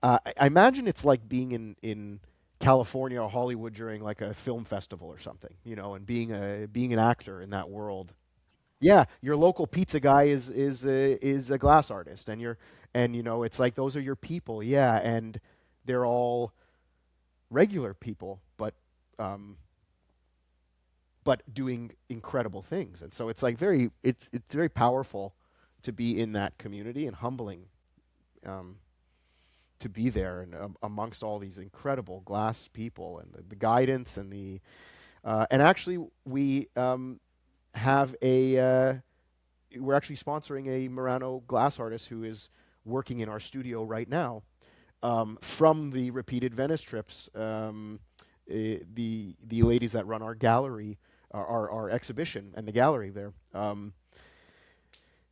I imagine it's like being in California or Hollywood during like a film festival or something, and being an actor in that world. Yeah, your local pizza guy is a glass artist, and it's like those are your people, yeah, and they're all regular people, but doing incredible things, and so it's like it's very powerful to be in that community and humbling to be there and amongst all these incredible glass people and the guidance and and actually have we're actually sponsoring a Murano glass artist who is working in our studio right now from the repeated Venice trips. The ladies that run our gallery, our exhibition and the gallery there,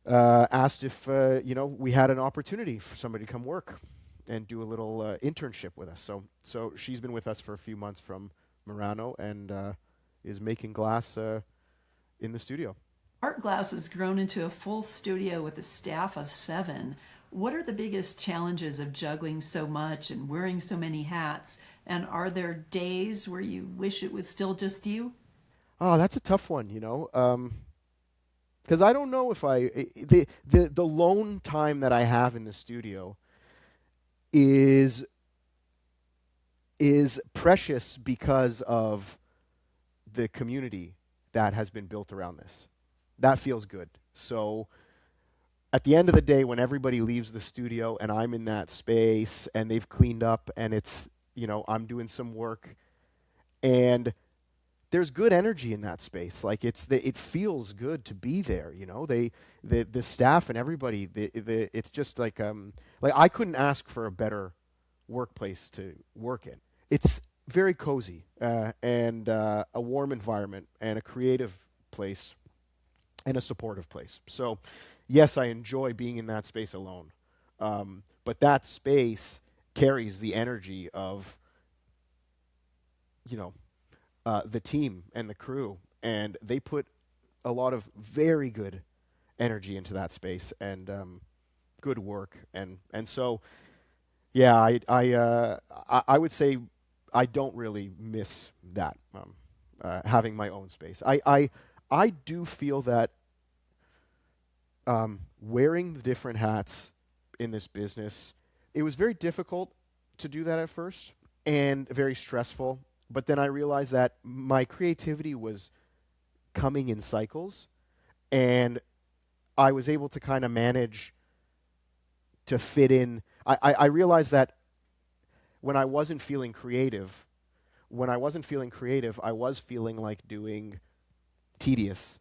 asked if we had an opportunity for somebody to come work and do a little internship with us. So she's been with us for a few months from Murano and is making glass in the studio. Artglas has grown into a full studio with a staff of 7. What are the biggest challenges of juggling so much and wearing so many hats? And are there days where you wish it was still just you? Oh, that's a tough one, because I don't know if the lone time that I have in the studio is precious because of the community that has been built around this. That feels good. So at the end of the day, when everybody leaves the studio and I'm in that space and they've cleaned up and it's, I'm doing some work and there's good energy in that space. Like it feels good to be there, the staff and everybody, it's just like I couldn't ask for a better workplace to work in. It's very cozy and a warm environment and a creative place and a supportive place. So, yes, I enjoy being in that space alone. But that space carries the energy of, the team and the crew. And they put a lot of very good energy into that space and good work. And so, yeah, I would say I don't really miss that, having my own space. I do feel that wearing the different hats in this business, it was very difficult to do that at first and very stressful. But then I realized that my creativity was coming in cycles, and I was able to kind of manage to fit in. I realized that when I wasn't feeling creative, I was feeling like doing tedious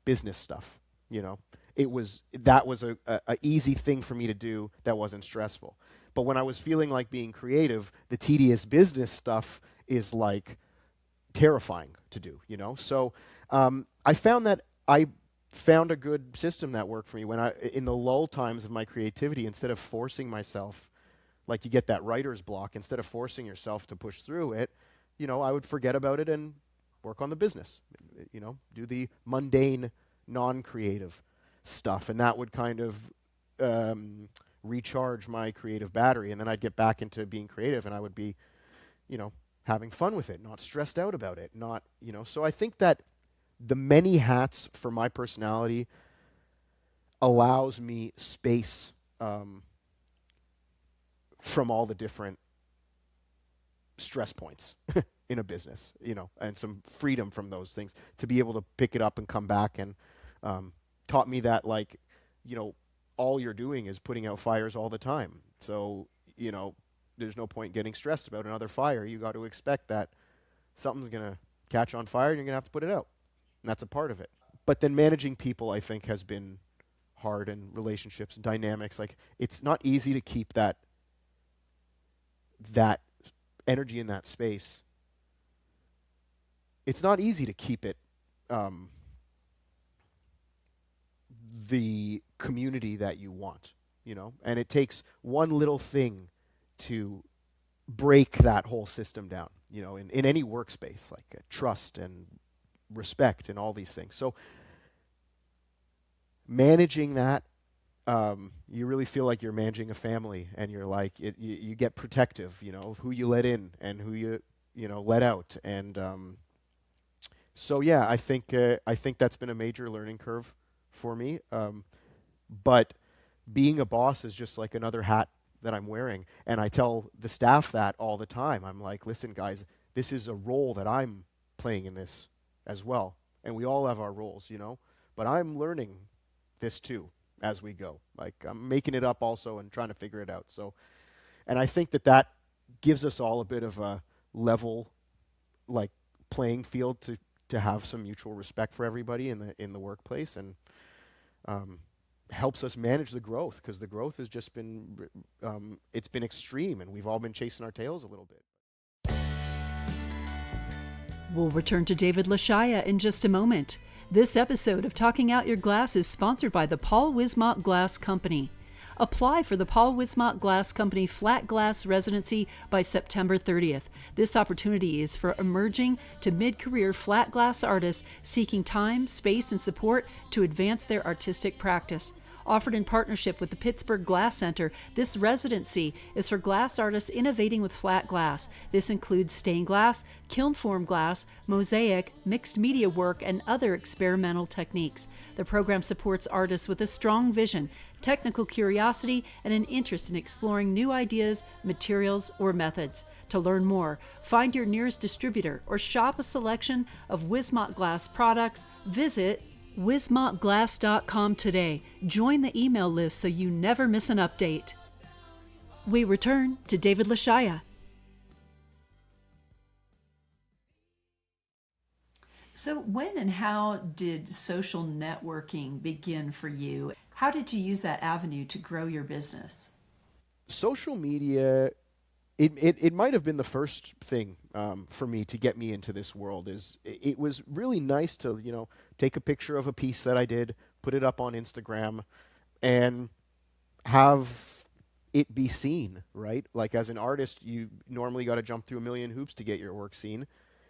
business stuff. That was a easy thing for me to do that wasn't stressful. But when I was feeling like being creative, the tedious business stuff is like terrifying to do. So I found that I found a good system that worked for me when in the lull times of my creativity, instead of forcing myself, like you get that writer's block, instead of forcing yourself to push through it, I would forget about it and work on the business, do the mundane, non-creative stuff. And that would kind of recharge my creative battery. And then I'd get back into being creative, and I would be, having fun with it, not stressed out about it, so I think that the many hats for my personality allows me space from all the different stress points in a business, and some freedom from those things to be able to pick it up and come back, and taught me that, like, all you're doing is putting out fires all the time. So, there's no point getting stressed about another fire. You got to expect that something's going to catch on fire and you're going to have to put it out. And that's a part of it. But then managing people, I think, has been hard, and relationships and dynamics. Like, it's not easy to keep that energy in that space. It's not easy to keep it the community that you want, and it takes one little thing to break that whole system down, in any workspace, like trust and respect and all these things. So managing that, you really feel like you're managing a family, and you're like, you get protective, of who you let in and who you let out. And so yeah, I think that's been a major learning curve for me. But being a boss is just like another hat that I'm wearing. And I tell the staff that all the time. I'm like, listen, guys, this is a role that I'm playing in this as well. And we all have our roles, but I'm learning this too as we go. Like, I'm making it up also and trying to figure it out. So, and I think that gives us all a bit of a level, like, playing field to have some mutual respect for everybody in the workplace, and helps us manage the growth, because the growth has just been it's been extreme, and we've all been chasing our tails a little bit. We'll return to David Yeshia in just a moment. This episode of Talking Out Your Glass is sponsored by the Paul Wismott Glass Company. Apply for the Paul Wismott Glass Company Flat Glass Residency by September 30th. This opportunity is for emerging to mid-career flat glass artists seeking time, space, and support to advance their artistic practice. Offered in partnership with the Pittsburgh Glass Center, this residency is for glass artists innovating with flat glass. This includes stained glass, kiln-form glass, mosaic, mixed media work, and other experimental techniques. The program supports artists with a strong vision, technical curiosity, and an interest in exploring new ideas, materials, or methods. To learn more, find your nearest distributor or shop a selection of Wismott Glass products. Visit wismottglass.com today. Join the email list so you never miss an update. We return to David Yeshia. So when and how did social networking begin for you? How did you use that avenue to grow your business? Social media, it might have been the first thing for me to get me into this world. It was really nice to, take a picture of a piece that I did, put it up on Instagram, and have it be seen, right? Like, as an artist, you normally got to jump through a million hoops to get your work seen,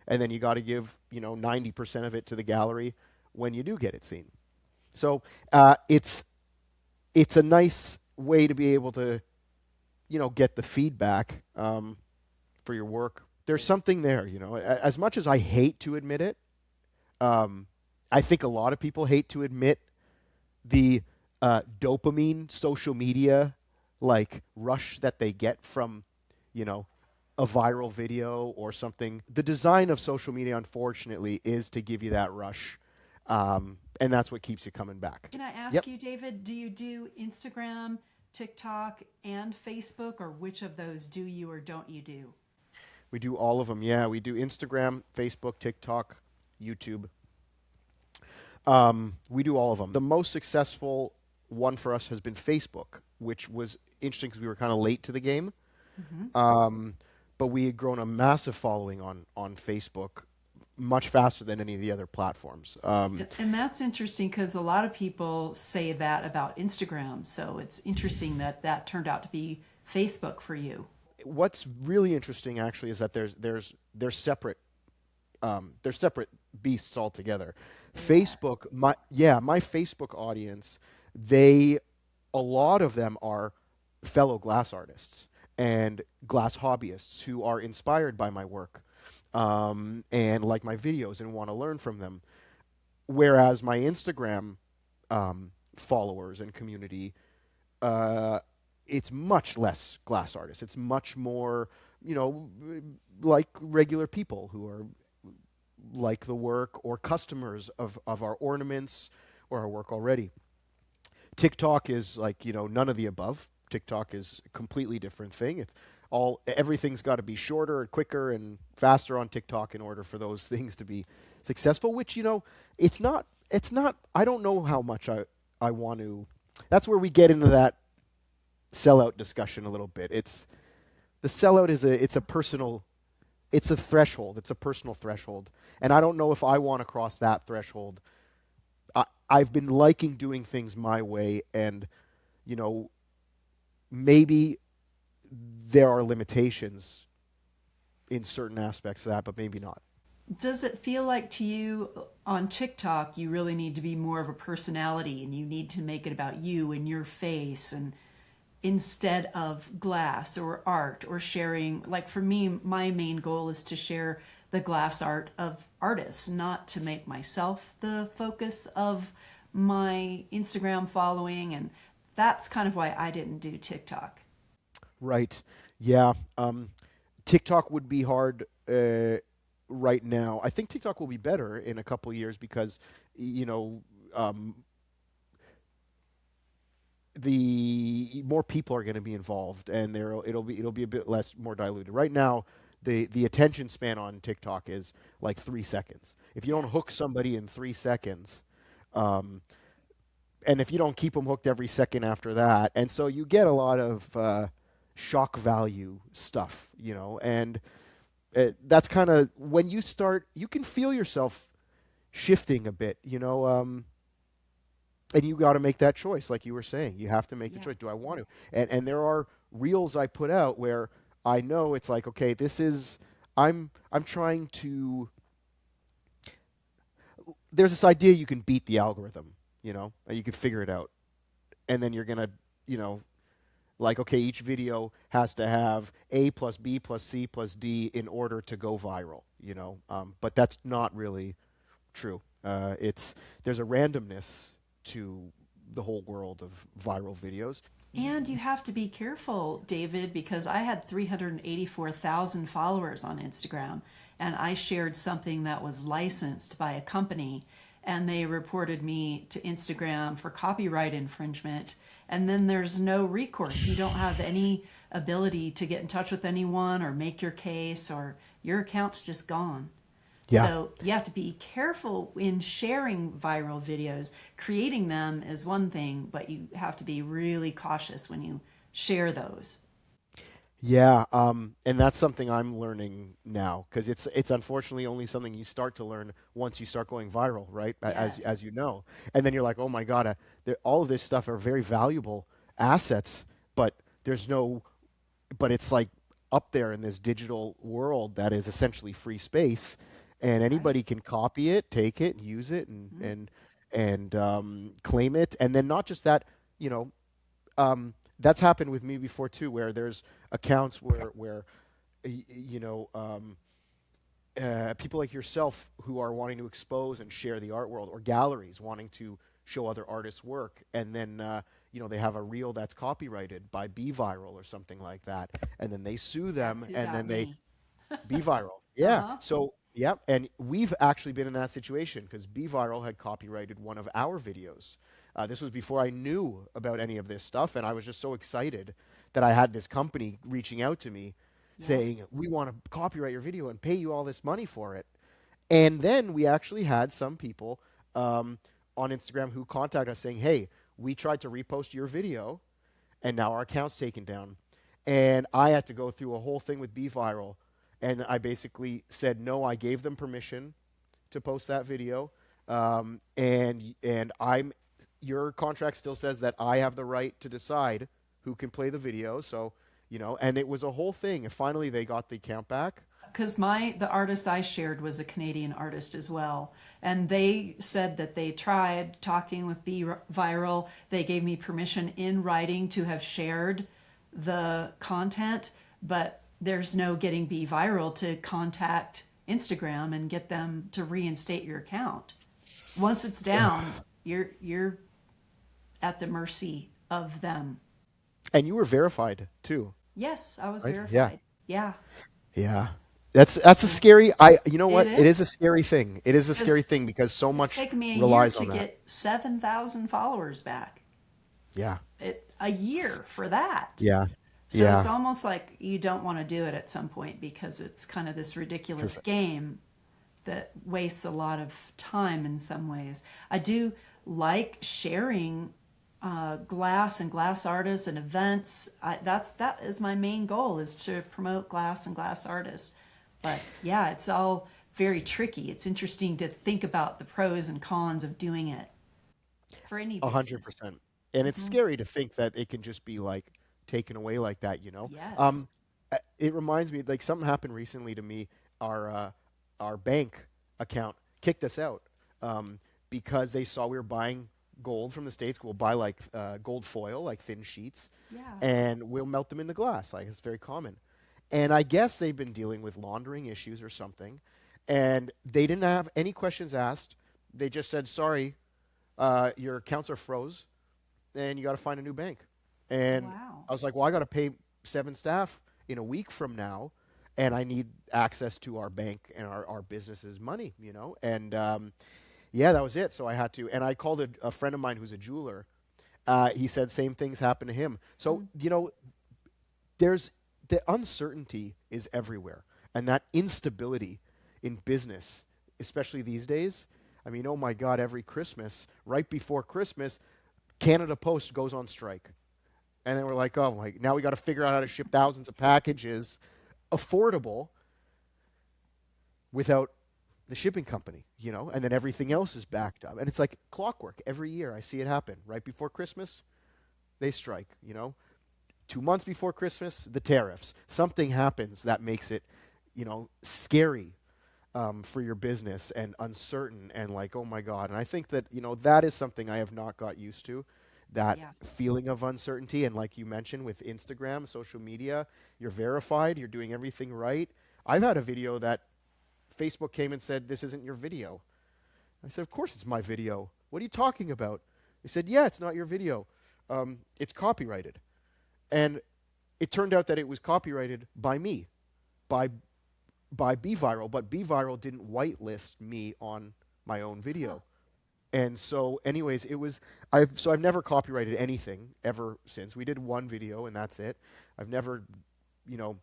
and then you got to give, 90% of it to the gallery when you do get it seen. So it's a nice way to be able to, get the feedback for your work. There's something there, As much as I hate to admit it, I think a lot of people hate to admit the dopamine social media, like, rush that they get from, a viral video or something. The design of social media, unfortunately, is to give you that rush, and that's what keeps you coming back. Can I ask you, David, do you do Instagram, TikTok, and Facebook, or which of those do you or don't you do? We do all of them, yeah. We do Instagram, Facebook, TikTok, YouTube. We do all of them. The most successful one for us has been Facebook, which was interesting because we were kind of late to the game. Mm-hmm. But we had grown a massive following on Facebook much faster than any of the other platforms. And that's interesting because a lot of people say that about Instagram. So it's interesting that that turned out to be Facebook for you. What's really interesting actually is that they're separate. They're separate beasts altogether. Facebook, my Facebook audience, a lot of them are fellow glass artists and glass hobbyists who are inspired by my work, and like my videos and want to learn from them. Whereas my Instagram followers and community, it's much less glass artists. It's much more, like regular people who are like the work or customers of our ornaments or our work already. TikTok is like, none of the above. TikTok is a completely different thing. Everything's got to be shorter and quicker and faster on TikTok in order for those things to be successful, which, it's not, I don't know how much I want to, that's where we get into that sellout discussion a little bit. The sellout it's a personal, it's a threshold. It's a personal threshold. And I don't know if I want to cross that threshold. I've been liking doing things my way, and, maybe there are limitations in certain aspects of that, but maybe not. Does it feel like to you on TikTok you really need to be more of a personality and you need to make it about you and your face, and instead of glass or art or sharing, like for me, my main goal is to share the glass art of artists, not to make myself the focus of my Instagram following. And that's kind of why I didn't do TikTok. Right. Yeah. TikTok would be hard right now. I think TikTok will be better in a couple of years because, the more people are going to be involved, and it'll be a bit more diluted. Right now, the attention span on TikTok is like 3 seconds. If you don't hook somebody in 3 seconds, and if you don't keep them hooked every second after that, and so you get a lot of shock value stuff, and that's kind of when you start, you can feel yourself shifting a bit, and you got to make that choice, like you were saying. You have to make the choice. Do I want to? And there are reels I put out where I know it's like, okay, this is I'm trying to. There's this idea you can beat the algorithm, and you can figure it out, and then you're gonna, like, okay, each video has to have A plus B plus C plus D in order to go viral, but that's not really true. There's a randomness to the whole world of viral videos. And you have to be careful, David, because I had 384,000 followers on Instagram, and I shared something that was licensed by a company, and they reported me to Instagram for copyright infringement. And then there's no recourse. You don't have any ability to get in touch with anyone or make your case, or your account's just gone. Yeah. So you have to be careful in sharing viral videos. Creating them is one thing, but you have to be really cautious when you share those. Yeah, and that's something I'm learning now, because it's unfortunately only something you start to learn once you start going viral, right? Yes. As you know, and then you're like, oh my God, all of this stuff are very valuable assets, but but it's like up there in this digital world that is essentially free space, and anybody can copy it, take it, use it, and claim it, and then not just that, that's happened with me before too, where there's accounts where people like yourself who are wanting to expose and share the art world, or galleries wanting to show other artists' work, and then they have a reel that's copyrighted by Be Viral or something like that, and then they sue them, and then they Be Viral. Yeah. Uh-huh. So yeah, and we've actually been in that situation because Be Viral had copyrighted one of our videos. This was before I knew about any of this stuff, and I was just so excited that I had this company reaching out to me saying, we want to copyright your video and pay you all this money for it. And then we actually had some people on Instagram who contacted us saying, hey, we tried to repost your video, and now our account's taken down. And I had to go through a whole thing with Be Viral, and I basically said, no, I gave them permission to post that video, and your contract still says that I have the right to decide who can play the video. So, and it was a whole thing. And finally, they got the account back. Because the artist I shared was a Canadian artist as well, and they said that they tried talking with Be Viral. They gave me permission in writing to have shared the content, but there's no getting Be Viral to contact Instagram and get them to reinstate your account. Once it's down, you're at the mercy of them. And you were verified too, Yes, I was right? Yeah. verified. Yeah. Yeah. That's a scary. You know what? It It is is. a scary thing. It is a Because scary thing because so it's much taken me a year relies to on that. get 7,000 followers back. Yeah. A year for that. Yeah. So it's Yeah. almost like you don't want to do it at some point because it's kind of this ridiculous 'Cause- game that wastes a lot of time in some ways. I do like sharing glass and glass artists and events. That is my main goal, is to promote glass and glass artists. But yeah, it's all very tricky. It's interesting to think about the pros and cons of doing it for any A hundred business. percent. And it's scary to think that it can just be like taken away like that. Yes. It reminds me, like, something happened recently to me. Our bank account kicked us out because they saw we were buying gold from the States. We'll buy like gold foil, like thin sheets, Yeah. and we'll melt them into glass. Like, it's very common. And I guess they've been dealing with laundering issues or something, and they didn't have any questions asked. They just said, "Sorry, your accounts are froze, and you got to find a new bank." And Wow. I was like, "Well, I got to pay 7 staff in a week from now, and I need access to our bank and our business's money." And yeah, that was it. So I had to, and I called a friend of mine who's a jeweler. He said same things happened to him. So there's the uncertainty is everywhere, and that instability in business, especially these days. I mean, oh my God, every Christmas, right before Christmas, Canada Post goes on strike. And then we're like, oh, like, now we got to figure out how to ship thousands of packages affordable without the shipping company, and then everything else is backed up. And it's like clockwork. Every year I see it happen. Right before Christmas, they strike. 2 months before Christmas, the tariffs. Something happens that makes it, scary for your business and uncertain and like, oh my God. And I think that is something I have not got used to, that Yeah. feeling of uncertainty. And like you mentioned with Instagram, social media, you're verified, you're doing everything right. I've had a video that Facebook came and said, "This isn't your video." I said, "Of course it's my video. What are you talking about?" They said, "Yeah, it's not your video. It's copyrighted." And it turned out that it was copyrighted by me, by Be Viral, but Be Viral didn't whitelist me on my own Huh. video. And so, anyways, I've never copyrighted anything ever since. We did one video and that's it. I've never, you know,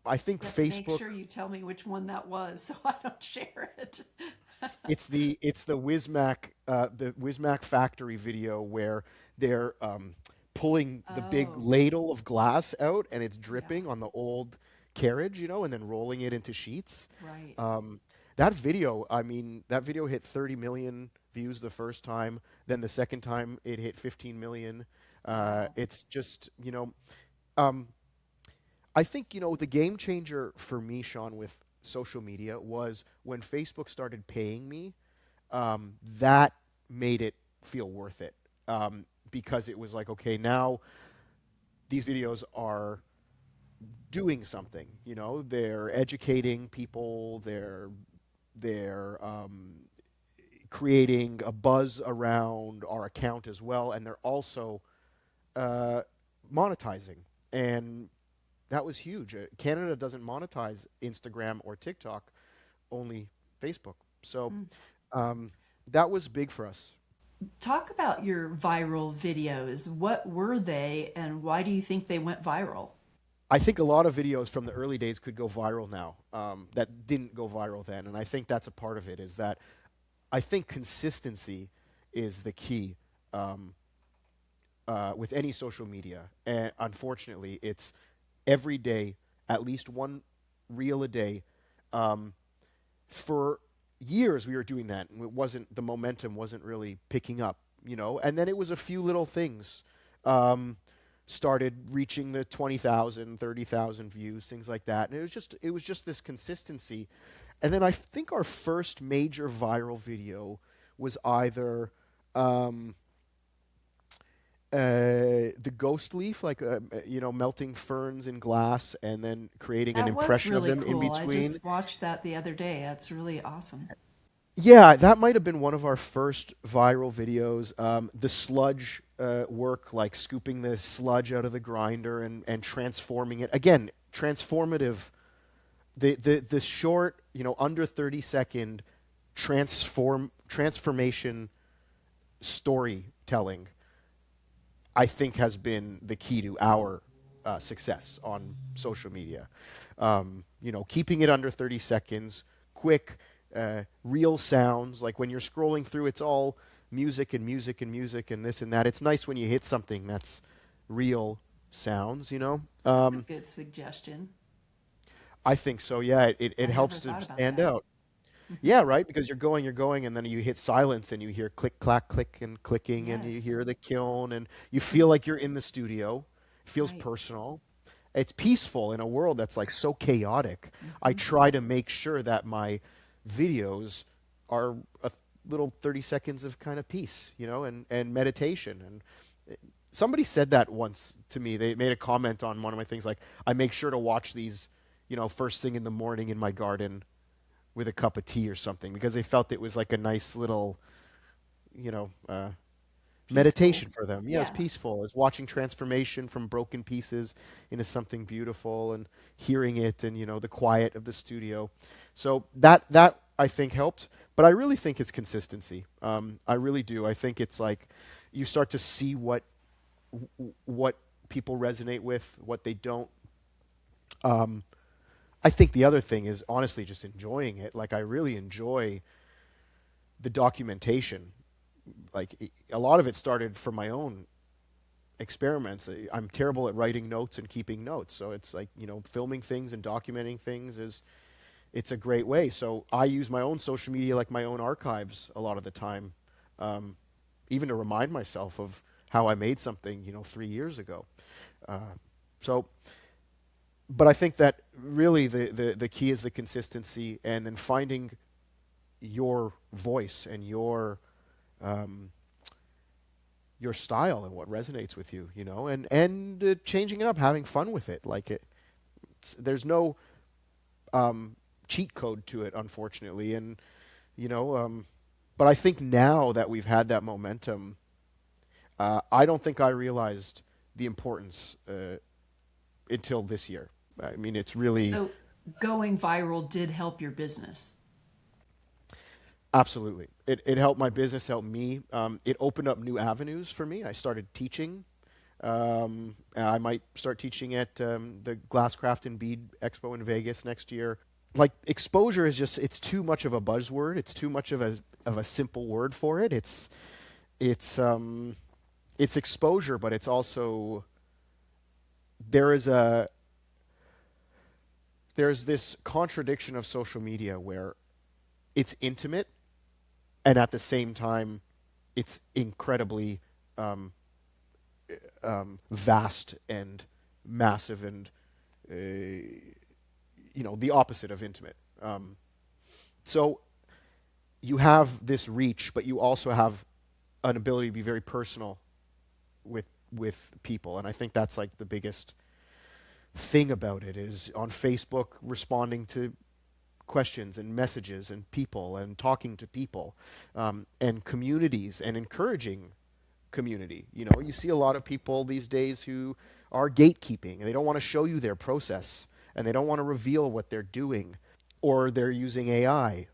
I think You have to make Facebook. sure you tell me which one that was so I don't share it. It's the Wismac factory video where they're pulling the big Oh, ladle of glass out and it's yeah, dripping on the old carriage, and then rolling it into sheets. right. Um, that video, I mean, that video hit 30 million views the first time. Then the second time it hit 15 million. Wow. It's just, um, I think, the game changer for me, Sean, with social media was when Facebook started paying me. That made it feel worth it, because it was like, okay, now these videos are doing something. They're educating people. They're creating a buzz around our account as well, and they're also uh, monetizing. And that was huge. Canada doesn't monetize Instagram or TikTok, only Facebook. So Mm. um, that was big for us. Talk about your viral videos. What were they, and why do you think they went viral? I think a lot of videos from the early days could go viral now, that didn't go viral then. And I think that's a part of it, is that I think consistency is the key, um, with any social media. And unfortunately, it's every day, at least one reel a day, um, for years we were doing that, and the momentum wasn't really picking up, and then it was a few little things started reaching the 20,000, 30,000 views, things like that, and it was just this consistency. And then I think our first major viral video was either the ghost leaf, like melting ferns in glass and then creating an That was impression of really them in cool. I between. just watched that the other day. That's really awesome. Yeah, that might have been one of our first viral videos. The sludge work, like scooping the sludge out of the grinder and transforming it. Again, transformative. The short, under 30-second transformation storytelling, I think, has been the key to our success on social media. Keeping it under 30 seconds, quick, real sounds. Like when you're scrolling through, it's all music and music and music and this and that. It's nice when you hit something that's real sounds, That's a good suggestion. I think so, yeah. It I never helps to thought about stand that. out. Yeah, right, because you're going, and then you hit silence, and you hear click, clack, click, and clicking, and you Yes. hear the kiln, and you feel like you're in the studio. It feels Right. personal. It's peaceful in a world that's like so chaotic. I Hmm. try to make sure that my videos are a little 30 seconds of kind of peace, and meditation. And somebody said that once to me. They made a comment on one of my things, like, I make sure to watch these, first thing in the morning in my garden with a cup of tea or something, because they felt it was like a nice little, you know, uh, Peaceful. meditation for them. Yeah, it's Yeah. peaceful. It's watching transformation from broken pieces into something beautiful, and hearing it, and the quiet of the studio. So that I think helped, but I really think it's consistency. I really do. I think it's like you start to see what people resonate with, what they don't. Um, I think the other thing is honestly just enjoying it. Like, I really enjoy the documentation. Like, a lot of it started from my own experiments. I'm terrible at writing notes and keeping notes, so it's like, filming things and documenting things it's a great way. So I use my own social media like my own archives a lot of the time, um, even to remind myself of how I made something, 3 years ago. Uh, so but I think that really the key is the consistency, and then finding your voice and um, your style and what resonates with you, and changing it up, having fun with it. Like, there's no cheat code to it, unfortunately, and you know. But I think now that we've had that momentum, I don't think I realized the importance until this year. I mean, it's really. So going viral did help your business. Absolutely. It helped my business, helped me. It opened up new avenues for me. I started teaching. I might start teaching at the Glasscraft and Bead Expo in Vegas next year. Like, exposure is just, it's too much of a buzzword. It's too much of a simple word for it. It's it's exposure, but it's also, there is a there's this contradiction of social media where it's intimate, and at the same time, it's incredibly vast and massive, and the opposite of intimate. So you have this reach, but you also have an ability to be very personal with people, and I think that's like the biggest thing about it, is on Facebook responding to questions and messages and people and talking to people, and communities, and encouraging community. You see a lot of people these days who are gatekeeping, and they don't want to show you their process, and they don't want to reveal what they're doing, or they're using AI,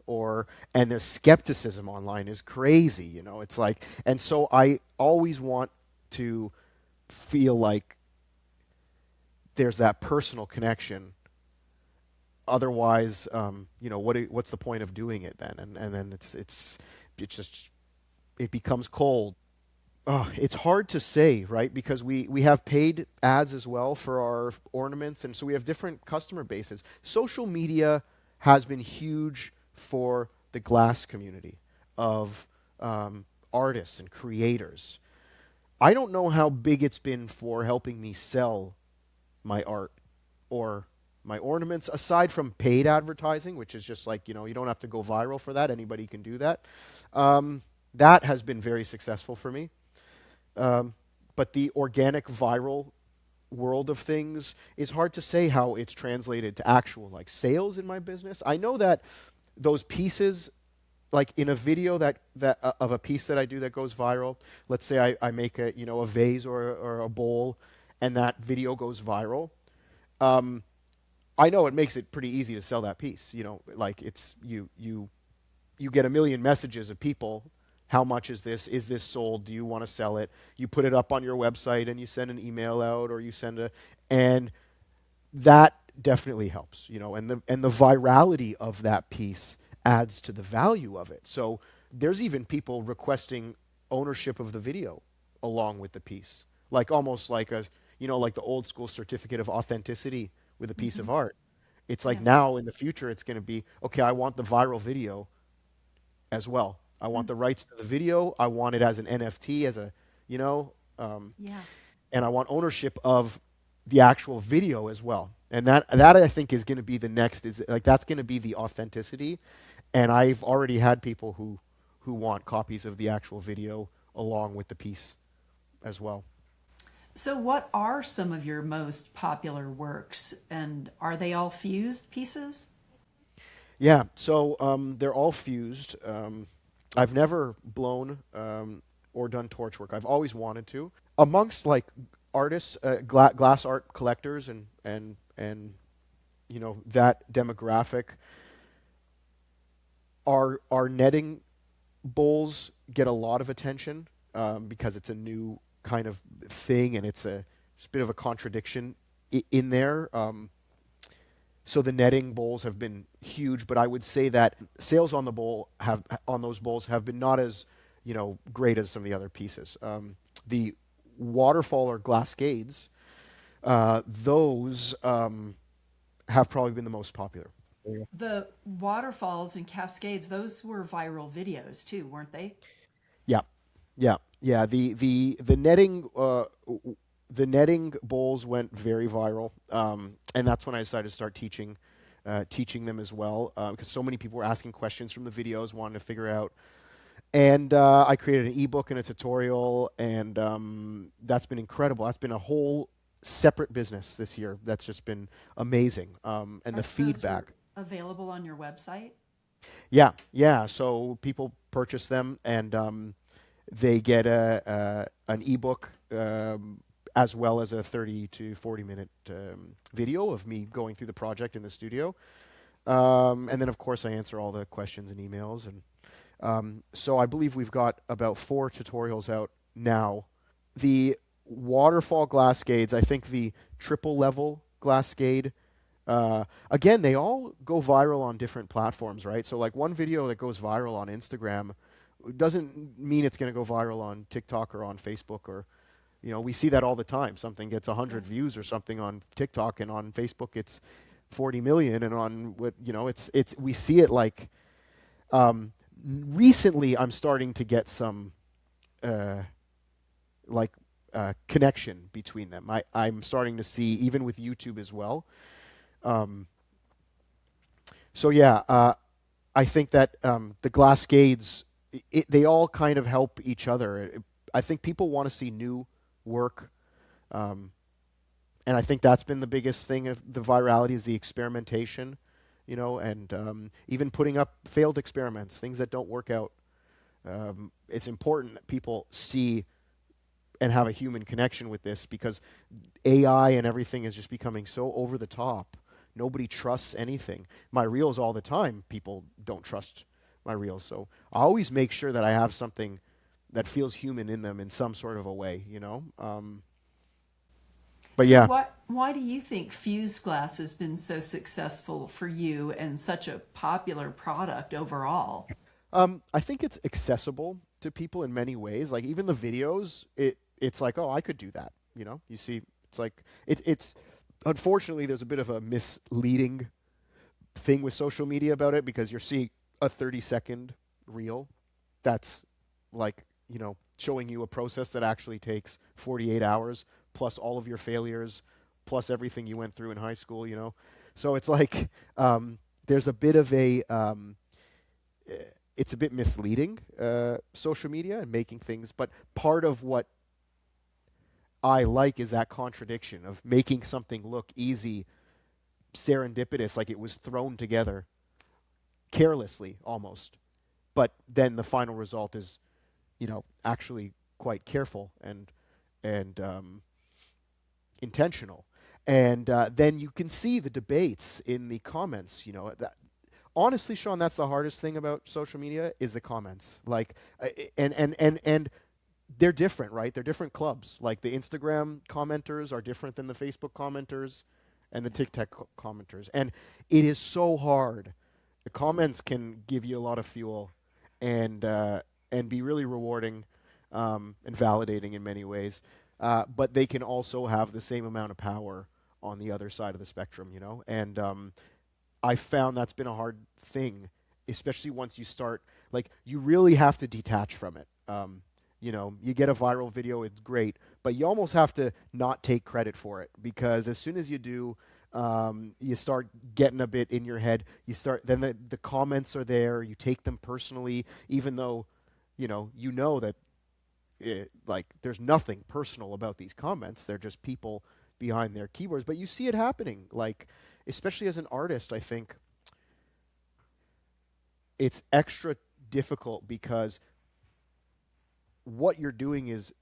and their skepticism online is crazy. It's like, and so I always want to feel like there's that personal connection. Otherwise, what's the point of doing it then? And then it becomes cold. It's hard to say, right? Because we have paid ads as well for our ornaments, and so we have different customer bases. Social media has been huge for the glass community of artists and creators. I don't know how big it's been for helping me sell my art or my ornaments, aside from paid advertising, which is just like, you don't have to go viral for that. Anybody can do that. That has been very successful for me. But the organic viral world of things is hard to say how it's translated to actual like sales in my business. I know that those pieces, like in a video that of a piece that I do that goes viral, let's say I make a vase or a bowl, and that video goes viral. I know it makes it pretty easy to sell that piece. Like it's you get a million messages of people. How much is this? Is this sold? Do you want to sell it? You put it up on your website and you send an email out, or you and that definitely helps, and the virality of that piece adds to the value of it. So there's even people requesting ownership of the video along with the piece, like almost like like the old school certificate of authenticity with a piece of art. It's like now in the future, it's going to be, okay, I want the viral video as well. I want the rights to the video. I want it as an NFT, as a, and I want ownership of the actual video as well. And that I think is going to be the next, is like, that's going to be the authenticity. And I've already had people who want copies of the actual video along with the piece as well. So what are some of your most popular works, and are they all fused pieces? Yeah, so they're all fused. I've never blown or done torch work. I've always wanted to. Amongst like artists, glass art collectors, and that demographic, our netting bowls get a lot of attention because it's a new kind of thing, and it's a bit of a contradiction in there. So the netting bowls have been huge, but I would say that sales on those bowls have been not as great as some of the other pieces. The waterfall or glasscades, those have probably been the most popular. The waterfalls and cascades, those were viral videos too, weren't they? Yeah, yeah. The netting bowls went very viral, and that's when I decided to start teaching them as well, because so many people were asking questions from the videos, wanting to figure it out. And I created an ebook and a tutorial, and that's been incredible. That's been a whole separate business this year. That's just been amazing, and the feedback. Available on your website? Yeah. So people purchase them, and they get an ebook as well as a 30 to 40-minute video of me going through the project in the studio. And then, of course, I answer all the questions and emails. And so I believe we've got about 4 tutorials out now. The waterfall glasscades, I think the triple level glasscade, again, they all go viral on different platforms, right? So like one video that goes viral on Instagram doesn't mean it's going to go viral on TikTok or on Facebook, or we see that all the time. Something gets 100 views or something on TikTok, and on Facebook it's 40 million, and on it's we see it like recently I'm starting to get some connection between them. I'm starting to see, even with YouTube as well. So yeah, I think that the glasscades, they all kind of help each other. I think people want to see new work, and I think that's been the biggest thing of the virality, is the experimentation, and even putting up failed experiments, things that don't work out. It's important that people see and have a human connection with this, because AI and everything is just becoming so over the top. Nobody trusts anything. My reels all the time, people don't trust my reels. So I always make sure that I have something that feels human in them in some sort of a way, But so yeah. Why do you think fused glass has been so successful for you and such a popular product overall? I think it's accessible to people in many ways. Like even the videos, it's like, oh, I could do that. You see, it's like it's unfortunately there's a bit of a misleading thing with social media about it, because you're seeing a 30-second reel that's like, showing you a process that actually takes 48 hours plus all of your failures plus everything you went through in high school. So it's like there's a bit of it's a bit misleading, social media and making things, but part of what I like is that contradiction of making something look easy, serendipitous, like it was thrown together carelessly almost. But then the final result is, actually quite careful and intentional. And then you can see the debates in the comments. Honestly, Sean, that's the hardest thing about social media is the comments. Like, and they're different, right? They're different clubs. Like the Instagram commenters are different than the Facebook commenters and the TikTok commenters. And it is so hard. The comments can give you a lot of fuel and be really rewarding and validating in many ways. But they can also have the same amount of power on the other side of the spectrum, And I found that's been a hard thing, especially once you start, like, you really have to detach from it. You get a viral video, it's great, but you almost have to not take credit for it, because as soon as you do, you start getting a bit in your head. Then the comments are there, you take them personally, even though, that like there's nothing personal about these comments. They're just people behind their keyboards, but you see it happening, like, especially as an artist. I think it's extra difficult because what you're doing is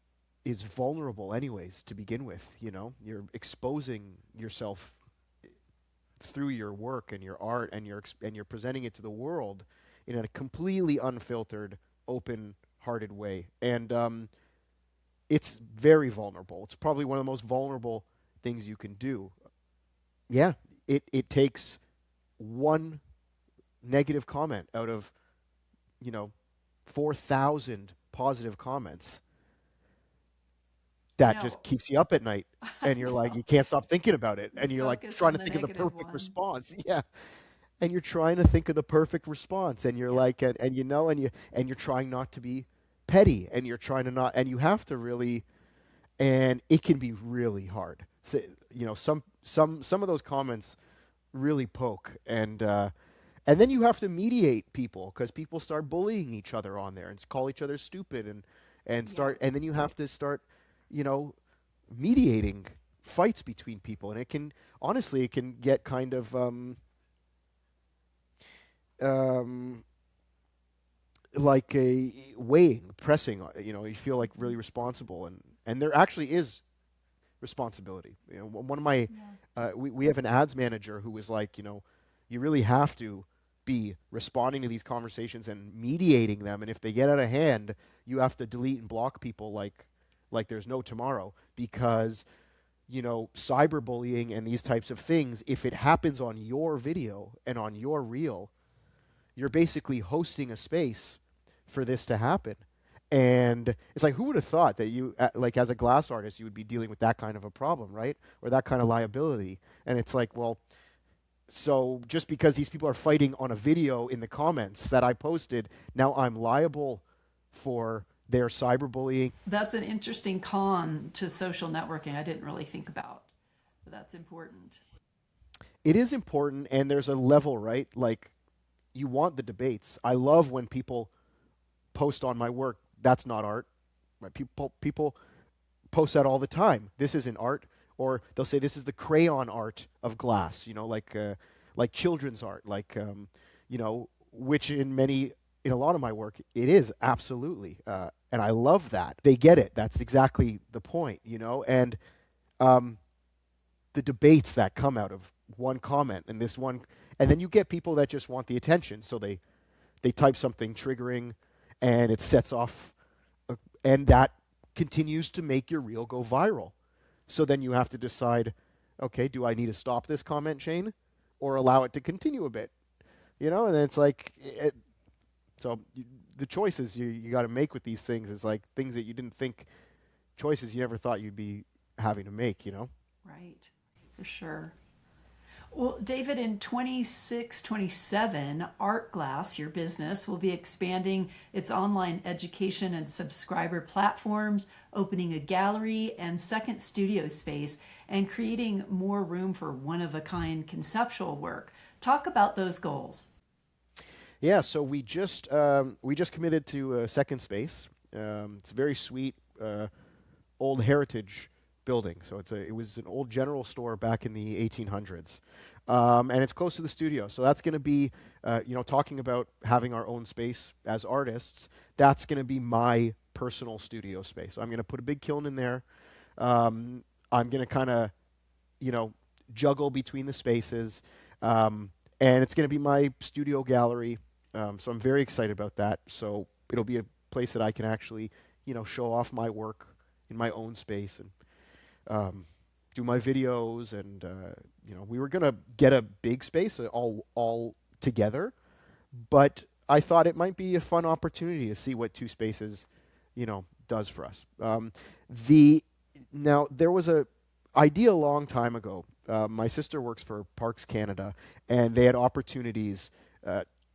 vulnerable anyways to begin with. You're exposing yourself through your work and your art, and you're presenting it to the world in a completely unfiltered, open-hearted way. And it's very vulnerable. It's probably one of the most vulnerable things you can do. Yeah, it takes one negative comment out of 4,000 positive comments that just keeps you up at night, and you're like, you can't stop thinking about it, and you're like trying to think of the perfect response. Yeah, and you're trying to think of the perfect response, and you're like, and you're trying not to be petty, and you're trying to not, and you have to really, and it can be really hard. So, some of those comments really poke, and then you have to mediate people, because people start bullying each other on there and call each other stupid, and then you have to start, mediating fights between people, and it can get kind of like a weighing, pressing. You feel like really responsible, and there actually is responsibility. One of my we have an ads manager who was like, you really have to be responding to these conversations and mediating them, and if they get out of hand, you have to delete and block people like there's no tomorrow, because cyberbullying and these types of things, if it happens on your video and on your reel, you're basically hosting a space for this to happen. And it's like, who would have thought that you, like, as a glass artist, you would be dealing with that kind of a problem, right? Or that kind of liability. And it's like, well, so just because these people are fighting on a video in the comments that I posted, now I'm liable for their cyberbullying. That's an interesting con to social networking I didn't really think about, but that's important. It is important, and there's a level, right? Like, you want the debates. I love when people post on my work, that's not art. Right? People post that all the time. This isn't art. Or they'll say this is the crayon art of glass, like children's art, which in a lot of my work, it is absolutely. And I love that. They get it. That's exactly the point, and the debates that come out of one comment and this one, and then you get people that just want the attention. So they type something triggering, and it sets off, and that continues to make your reel go viral. So then you have to decide, okay, do I need to stop this comment chain or allow it to continue a bit? And then it's like, the choices you got to make with these things is like things that you didn't think, choices you never thought you'd be having to make, Right, for sure. Well, David, in 26, 27, Artglas, your business, will be expanding its online education and subscriber platforms, opening a gallery and second studio space, and creating more room for one of a kind conceptual work. Talk about those goals. Yeah, so we just committed to a second space. It's a very sweet old heritage building. So it was an old general store back in the 1800s, and it's close to the studio. So that's going to be talking about having our own space as artists. That's going to be my personal studio space. So I'm going to put a big kiln in there. I'm going to kind of juggle between the spaces, and it's going to be my studio gallery. So I'm very excited about that. So it'll be a place that I can actually, show off my work in my own space and do my videos. And we were gonna get a big space all together, but I thought it might be a fun opportunity to see what two spaces, does for us. The Now there was a idea a long time ago. My sister works for Parks Canada, and they had opportunities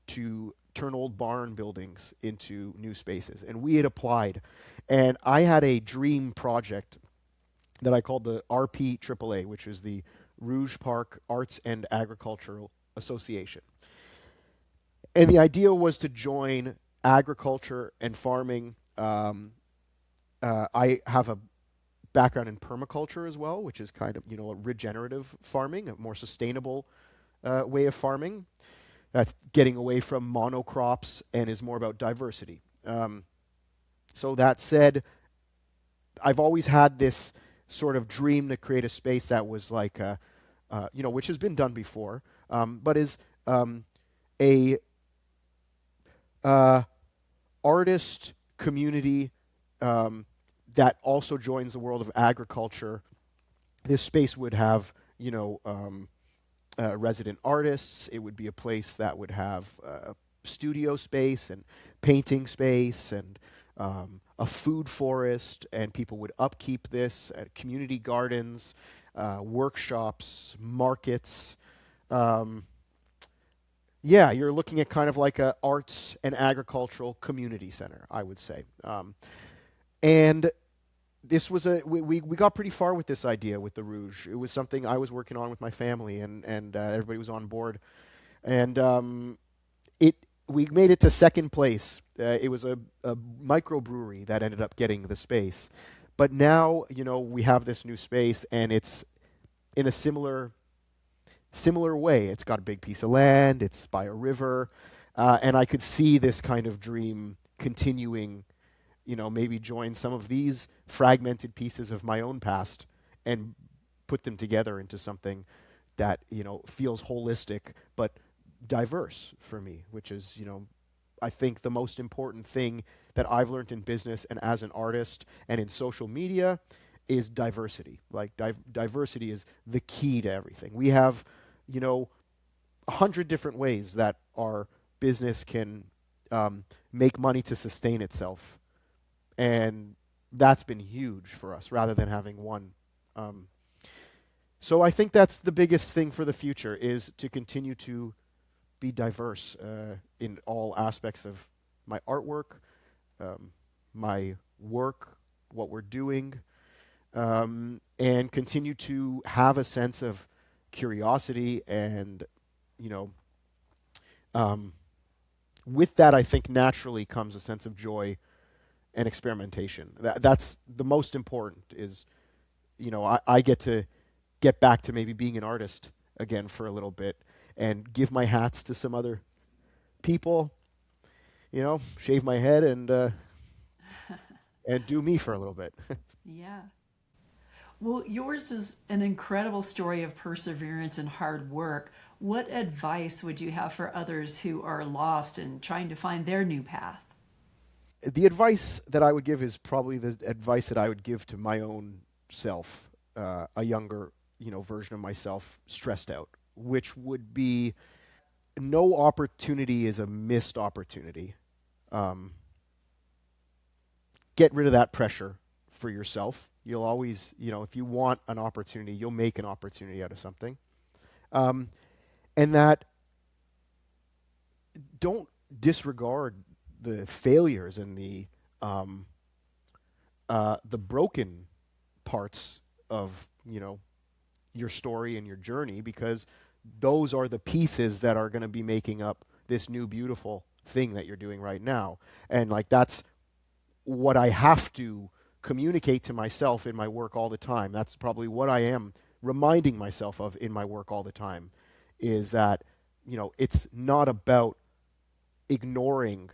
to turn old barn buildings into new spaces. And we had applied. And I had a dream project that I called the RPAAA, which is the Rouge Park Arts and Agricultural Association. And the idea was to join agriculture and farming. I have a background in permaculture as well, which is kind of, a regenerative farming, a more sustainable way of farming. That's getting away from monocrops and is more about diversity. So that said, I've always had this sort of dream to create a space that was like, which has been done before, but is a artist community that also joins the world of agriculture. This space would have, resident artists. It would be a place that would have studio space and painting space and a food forest, and people would upkeep this, community gardens, workshops, markets. You're looking at kind of like a arts and agricultural community center, I would say. And this was we got pretty far with this idea with the Rouge. It was something I was working on with my family, and everybody was on board. And we made it to second place. It was a microbrewery that ended up getting the space. But now, we have this new space, and it's in a similar way. It's got a big piece of land. It's by a river. And I could see this kind of dream continuing, maybe join some of these fragmented pieces of my own past and put them together into something that, feels holistic but diverse for me, which is, I think the most important thing that I've learned in business and as an artist and in social media is diversity. Like diversity is the key to everything. We have, 100 different ways that our business can make money to sustain itself. And that's been huge for us rather than having one. So I think that's the biggest thing for the future, is to continue to be diverse in all aspects of my artwork, my work, what we're doing, and continue to have a sense of curiosity. And, with that, I think naturally comes a sense of joy and experimentation. That's the most important, is, I get to get back to maybe being an artist again for a little bit and give my hats to some other people, shave my head and and do me for a little bit. Yeah. Well, yours is an incredible story of perseverance and hard work. What advice would you have for others who are lost and trying to find their new path? The advice that I would give is probably the advice that I would give to my own self, a younger, version of myself, stressed out, which would be, no opportunity is a missed opportunity. Get rid of that pressure for yourself. You'll always, if you want an opportunity, you'll make an opportunity out of something. And that don't disregard the failures and the broken parts of your story and your journey, because those are the pieces that are going to be making up this new beautiful thing that you're doing right now. And like that's what I have to communicate to myself in my work all the time. That's probably what I am reminding myself of in my work all the time, is that it's not about ignoring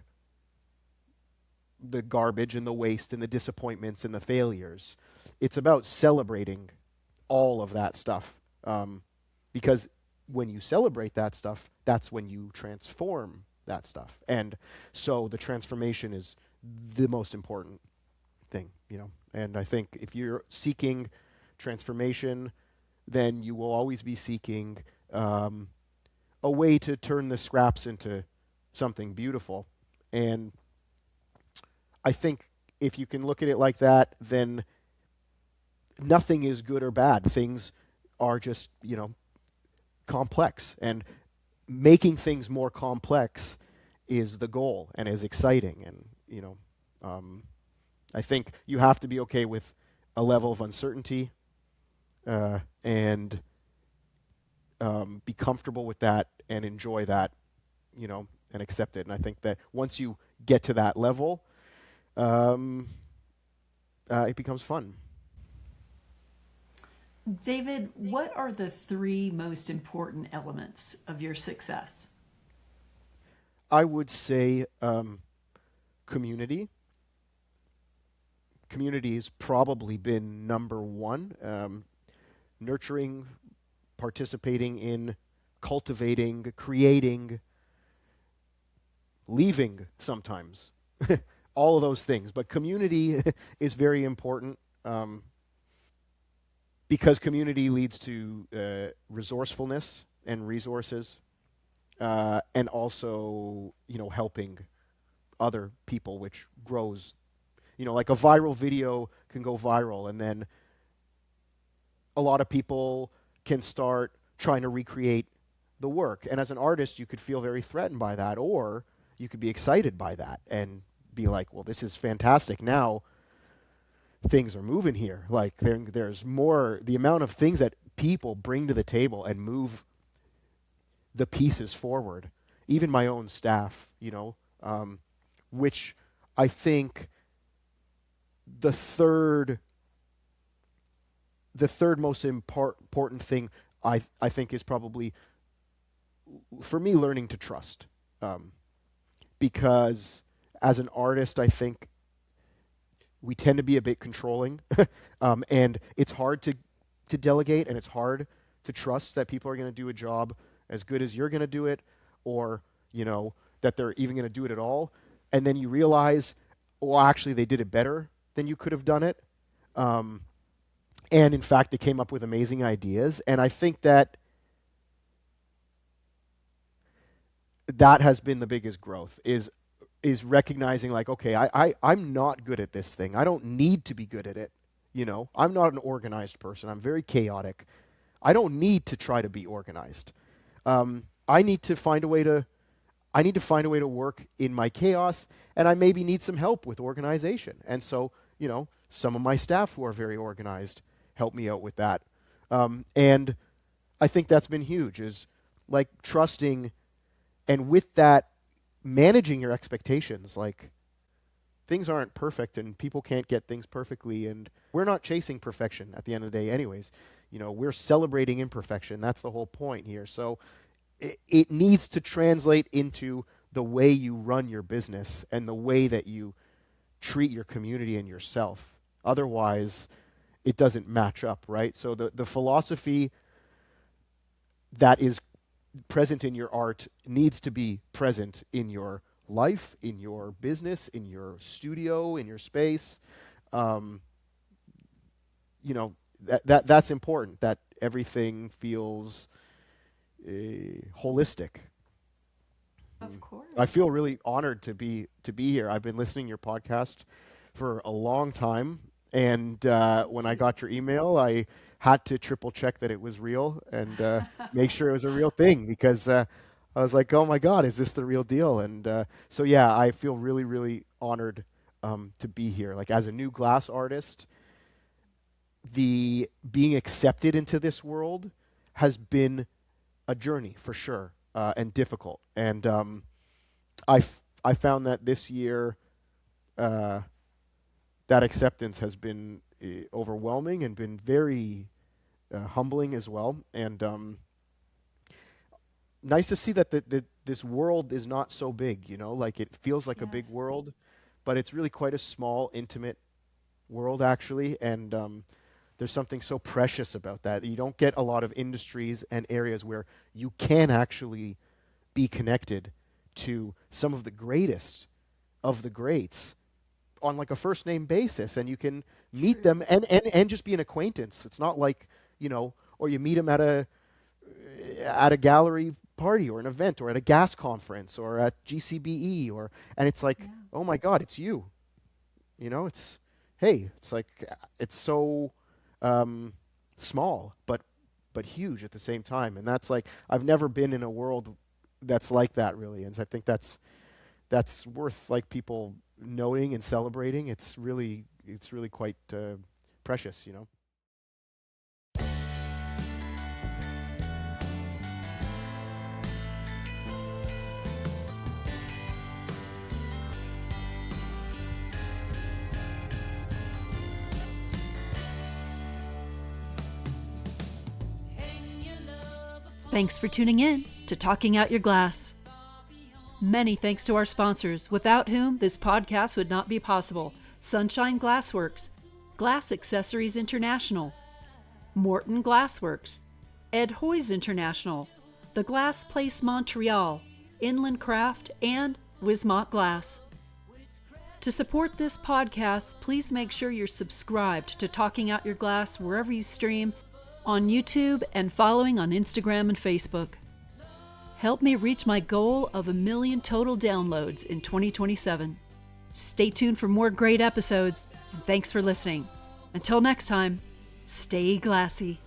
the garbage and the waste and the disappointments and the failures. It's about celebrating all of that stuff, because when you celebrate that stuff, that's when you transform that stuff. And so the transformation is the most important thing. And I think if you're seeking transformation, then you will always be seeking a way to turn the scraps into something beautiful. And I think if you can look at it like that, then nothing is good or bad. Things are just, complex. And making things more complex is the goal and is exciting. And, I think you have to be okay with a level of uncertainty, and be comfortable with that and enjoy that, and accept it. And I think that once you get to that level, it becomes fun. David, what are the three most important elements of your success? I would say community. Community has probably been number one. Nurturing, participating in, cultivating, creating, leaving sometimes. All of those things. But community is very important, because community leads to resourcefulness and resources, and also, helping other people, which grows. Like a viral video can go viral, and then a lot of people can start trying to recreate the work. And as an artist, you could feel very threatened by that, or you could be excited by that and be like, well, this is fantastic. Now things are moving here. Like there's more, the amount of things that people bring to the table and move the pieces forward. Even my own staff, which I think the third most important thing I think is probably, for me, learning to trust. Because as an artist, I think we tend to be a bit controlling, and it's hard to delegate, and it's hard to trust that people are going to do a job as good as you're going to do it, or that they're even going to do it at all. And then you realize, well, actually, they did it better than you could have done it. And in fact, they came up with amazing ideas. And I think that has been the biggest growth, is recognizing, like, okay, I'm not good at this thing. I don't need to be good at it. I'm not an organized person. I'm very chaotic. I don't need to try to be organized. I need to find a way to work in my chaos, and I maybe need some help with organization. And so, some of my staff who are very organized help me out with that. And I think that's been huge, is like trusting, and with that, managing your expectations. Like, things aren't perfect, and people can't get things perfectly, and we're not chasing perfection at the end of the day anyways. We're celebrating imperfection. That's the whole point here. So it needs to translate into the way you run your business and the way that you treat your community and yourself. Otherwise, it doesn't match up, right? So the philosophy that is present in your art needs to be present in your life, in your business, in your studio, in your space. That's important, that everything feels holistic. Of course. I feel really honored to be here. I've been listening to your podcast for a long time, and when I got your email, I had to triple check that it was real and make sure it was a real thing, because I was like, oh my God, is this the real deal? And so yeah, I feel really, really honored to be here. Like, as a new glass artist, the being accepted into this world has been a journey for sure, and difficult. And I found that this year, that acceptance has been overwhelming and been very humbling as well. And nice to see that this world is not so big, you know, like it feels like a big world, but it's really quite a small, intimate world actually. And there's something so precious about that. You don't get a lot of industries and areas where you can actually be connected to some of the greatest of the greats on like a first name basis, and you can meet them and just be an acquaintance. It's not like, you know, or you meet them at a gallery party or an event or at a gas conference or at GCBE, and it's like, oh my God, it's you. You know, it's like, it's so small but huge at the same time. And that's like, I've never been in a world that's like that, really. And I think that's worth like people knowing and celebrating. It's really quite precious, you know. Thanks for tuning in to Talking Out Your Glass. Many thanks to our sponsors, without whom this podcast would not be possible. Sunshine Glassworks, Glass Accessories International, Morton Glassworks, Ed Hoy's International, The Glass Place Montreal, Inland Craft, and Wismont Glass. To support this podcast, please make sure you're subscribed to Talking Out Your Glass wherever you stream, on YouTube, and following on Instagram and Facebook. Help me reach my goal of 1 million total downloads in 2027. Stay tuned for more great episodes, and thanks for listening. Until next time, stay glassy.